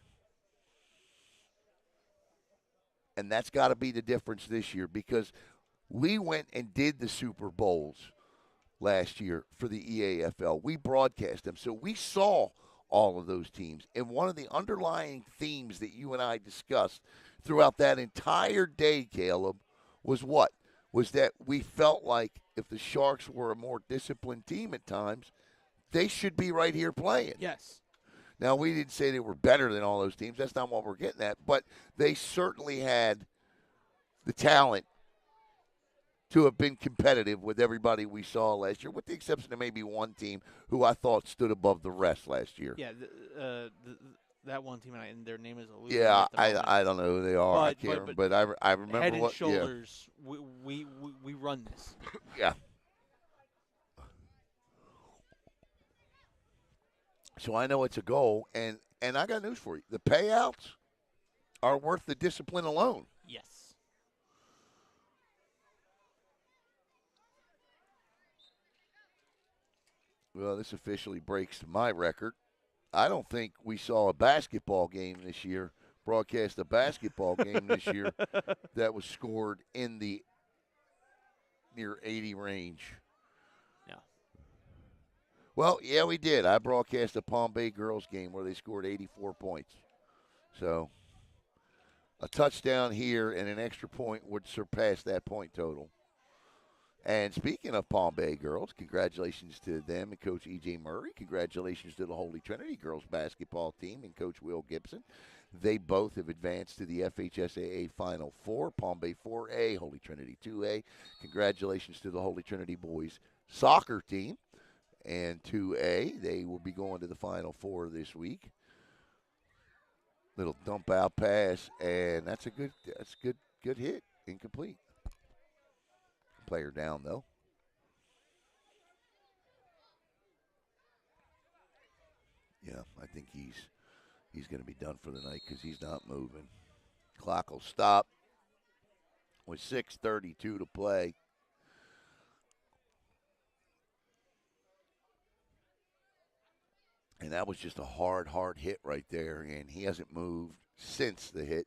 And that's got to be the difference this year, because we went and did the Super Bowls last year for the EAFL. We broadcast them. So we saw all of those teams. And one of the underlying themes that you and I discussed throughout that entire day, Caleb, was what? Was that we felt like if the Sharks were a more disciplined team at times, they should be right here playing. Yes. Now, we didn't say they were better than all those teams. That's not what we're getting at. But they certainly had the talent to have been competitive with everybody we saw last year, with the exception of maybe one team who I thought stood above the rest last year. Yeah, that one team, and their name is eluding. Yeah, I don't know who they are. I can't remember, but I remember head and what. shoulders, yeah. we run this. Yeah. So I know it's a goal, and I got news for you. The payouts are worth the discipline alone. Yes. Well, this officially breaks my record. I don't think we saw a basketball game this year, broadcast a basketball game this year that was scored in the near 80 range. Yeah. Well, yeah, we did. I broadcast a Palm Bay girls game where they scored 84 points. So a touchdown here and an extra point would surpass that point total. And speaking of Palm Bay girls, congratulations to them and Coach E.J. Murray. Congratulations to the Holy Trinity girls basketball team and Coach Will Gibson. They both have advanced to the FHSAA Final Four, Palm Bay 4A, Holy Trinity 2A. Congratulations to the Holy Trinity boys soccer team and 2A. They will be going to the Final Four this week. Little dump out pass, and that's a good hit, incomplete. Player down, though. Yeah, I think he's going to be done for the night because he's not moving. Clock will stop with 6:32 to play. And that was just a hard hit right there, and he hasn't moved since the hit.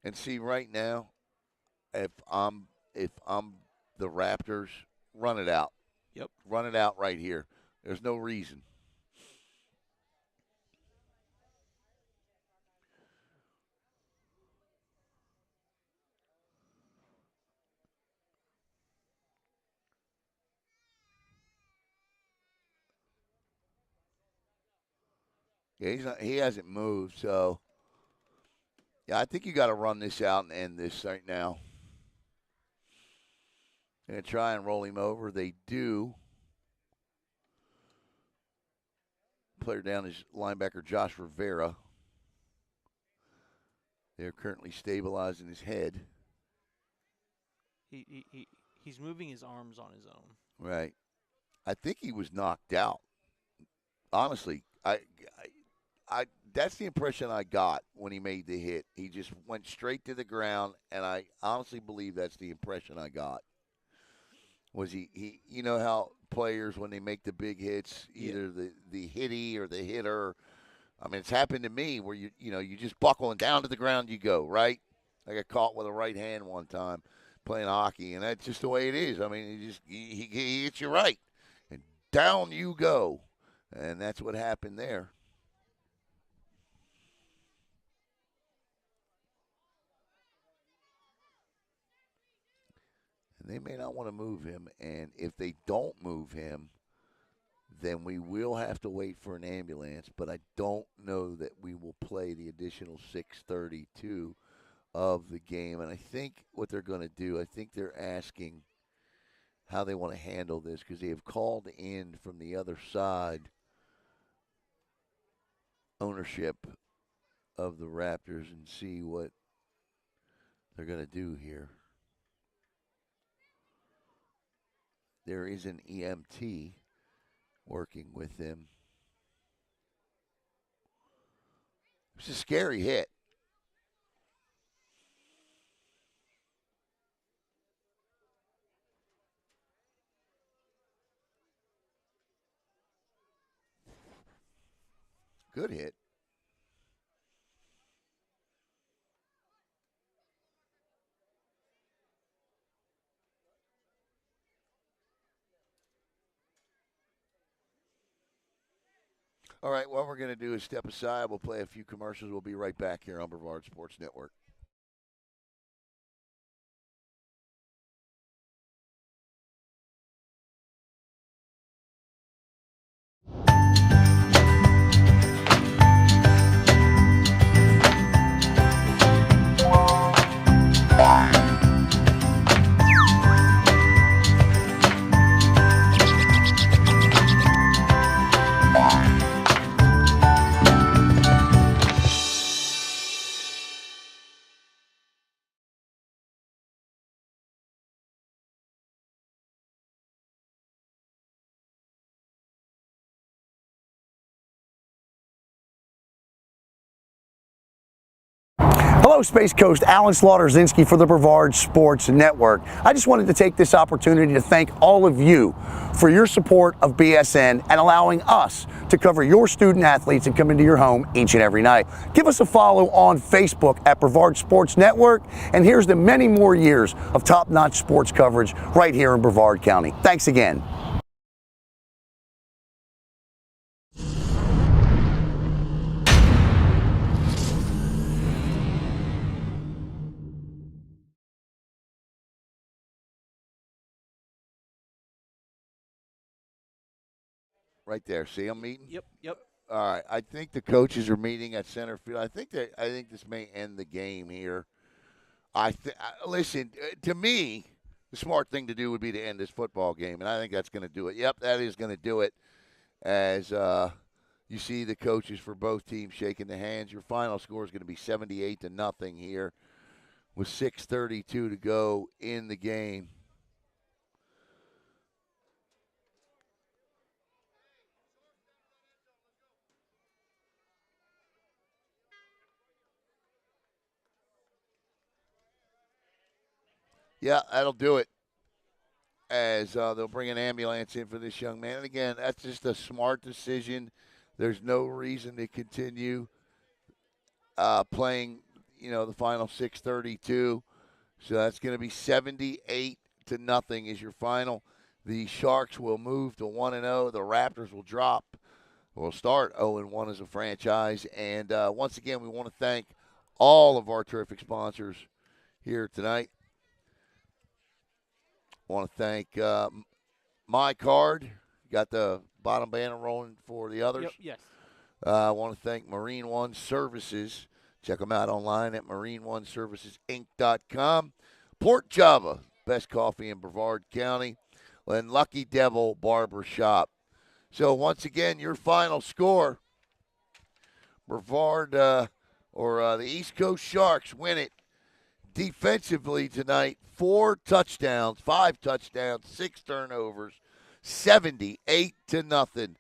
And see, right now, if I'm the Raptors, run it out. Yep. Run it out right here. There's no reason. Yeah, he hasn't moved, so yeah, I think you got to run this out and end this right now. Going to try and roll him over. They do. Player down is linebacker Josh Rivera. They're currently stabilizing his head. He's moving his arms on his own. Right. I think he was knocked out. Honestly, I that's the impression I got when he made the hit. He just went straight to the ground, and I honestly believe that's the impression I got. Was he you know how players, when they make the big hits, either the hitty or the hitter, I mean, it's happened to me where you just buckle and down to the ground you go, right? I got caught with a right hand one time playing hockey, and that's just the way it is. I mean, he hits you right, and down you go, and that's what happened there. And they may not want to move him, and if they don't move him, then we will have to wait for an ambulance, but I don't know that we will play the additional 6:32 of the game. And I think what they're going to do, I think they're asking how they want to handle this, because they have called in from the other side ownership of the Raptors and see what they're going to do here. There is an EMT working with them. It's a scary hit. Good hit. All right, what we're going to do is step aside. We'll play a few commercials. We'll be right back here on Brevard Sports Network. Hello, Space Coast. Alan Slaughter-Zinski for the Brevard Sports Network. I just wanted to take this opportunity to thank all of you for your support of BSN and allowing us to cover your student athletes and come into your home each and every night. Give us a follow on Facebook at Brevard Sports Network, and here's to many more years of top-notch sports coverage right here in Brevard County. Thanks again. Right there. See them meeting? Yep. All right. I think the coaches are meeting at center field. I think this may end the game here. Listen, to me, the smart thing to do would be to end this football game, and I think that's going to do it. Yep, that is going to do it. As you see the coaches for both teams shaking the hands. Your final score is going to be 78-0 here with 6:32 to go in the game. Yeah, that'll do it. As they'll bring an ambulance in for this young man. And again, that's just a smart decision. There's no reason to continue playing, the final 6:32. So that's going to be 78-0 is your final. The Sharks will move to 1-0. The Raptors will drop. We'll start 0-1 as a franchise. And once again, we want to thank all of our terrific sponsors here tonight. I want to thank My Card. Got the bottom banner rolling for the others. Yep, yes. I want to thank Marine One Services. Check them out online at marineoneservicesinc.com. Port Java, best coffee in Brevard County. And Lucky Devil Barber Shop. So once again, your final score, Brevard the East Coast Sharks win it defensively tonight. 5 touchdowns, 6 turnovers, 78-0.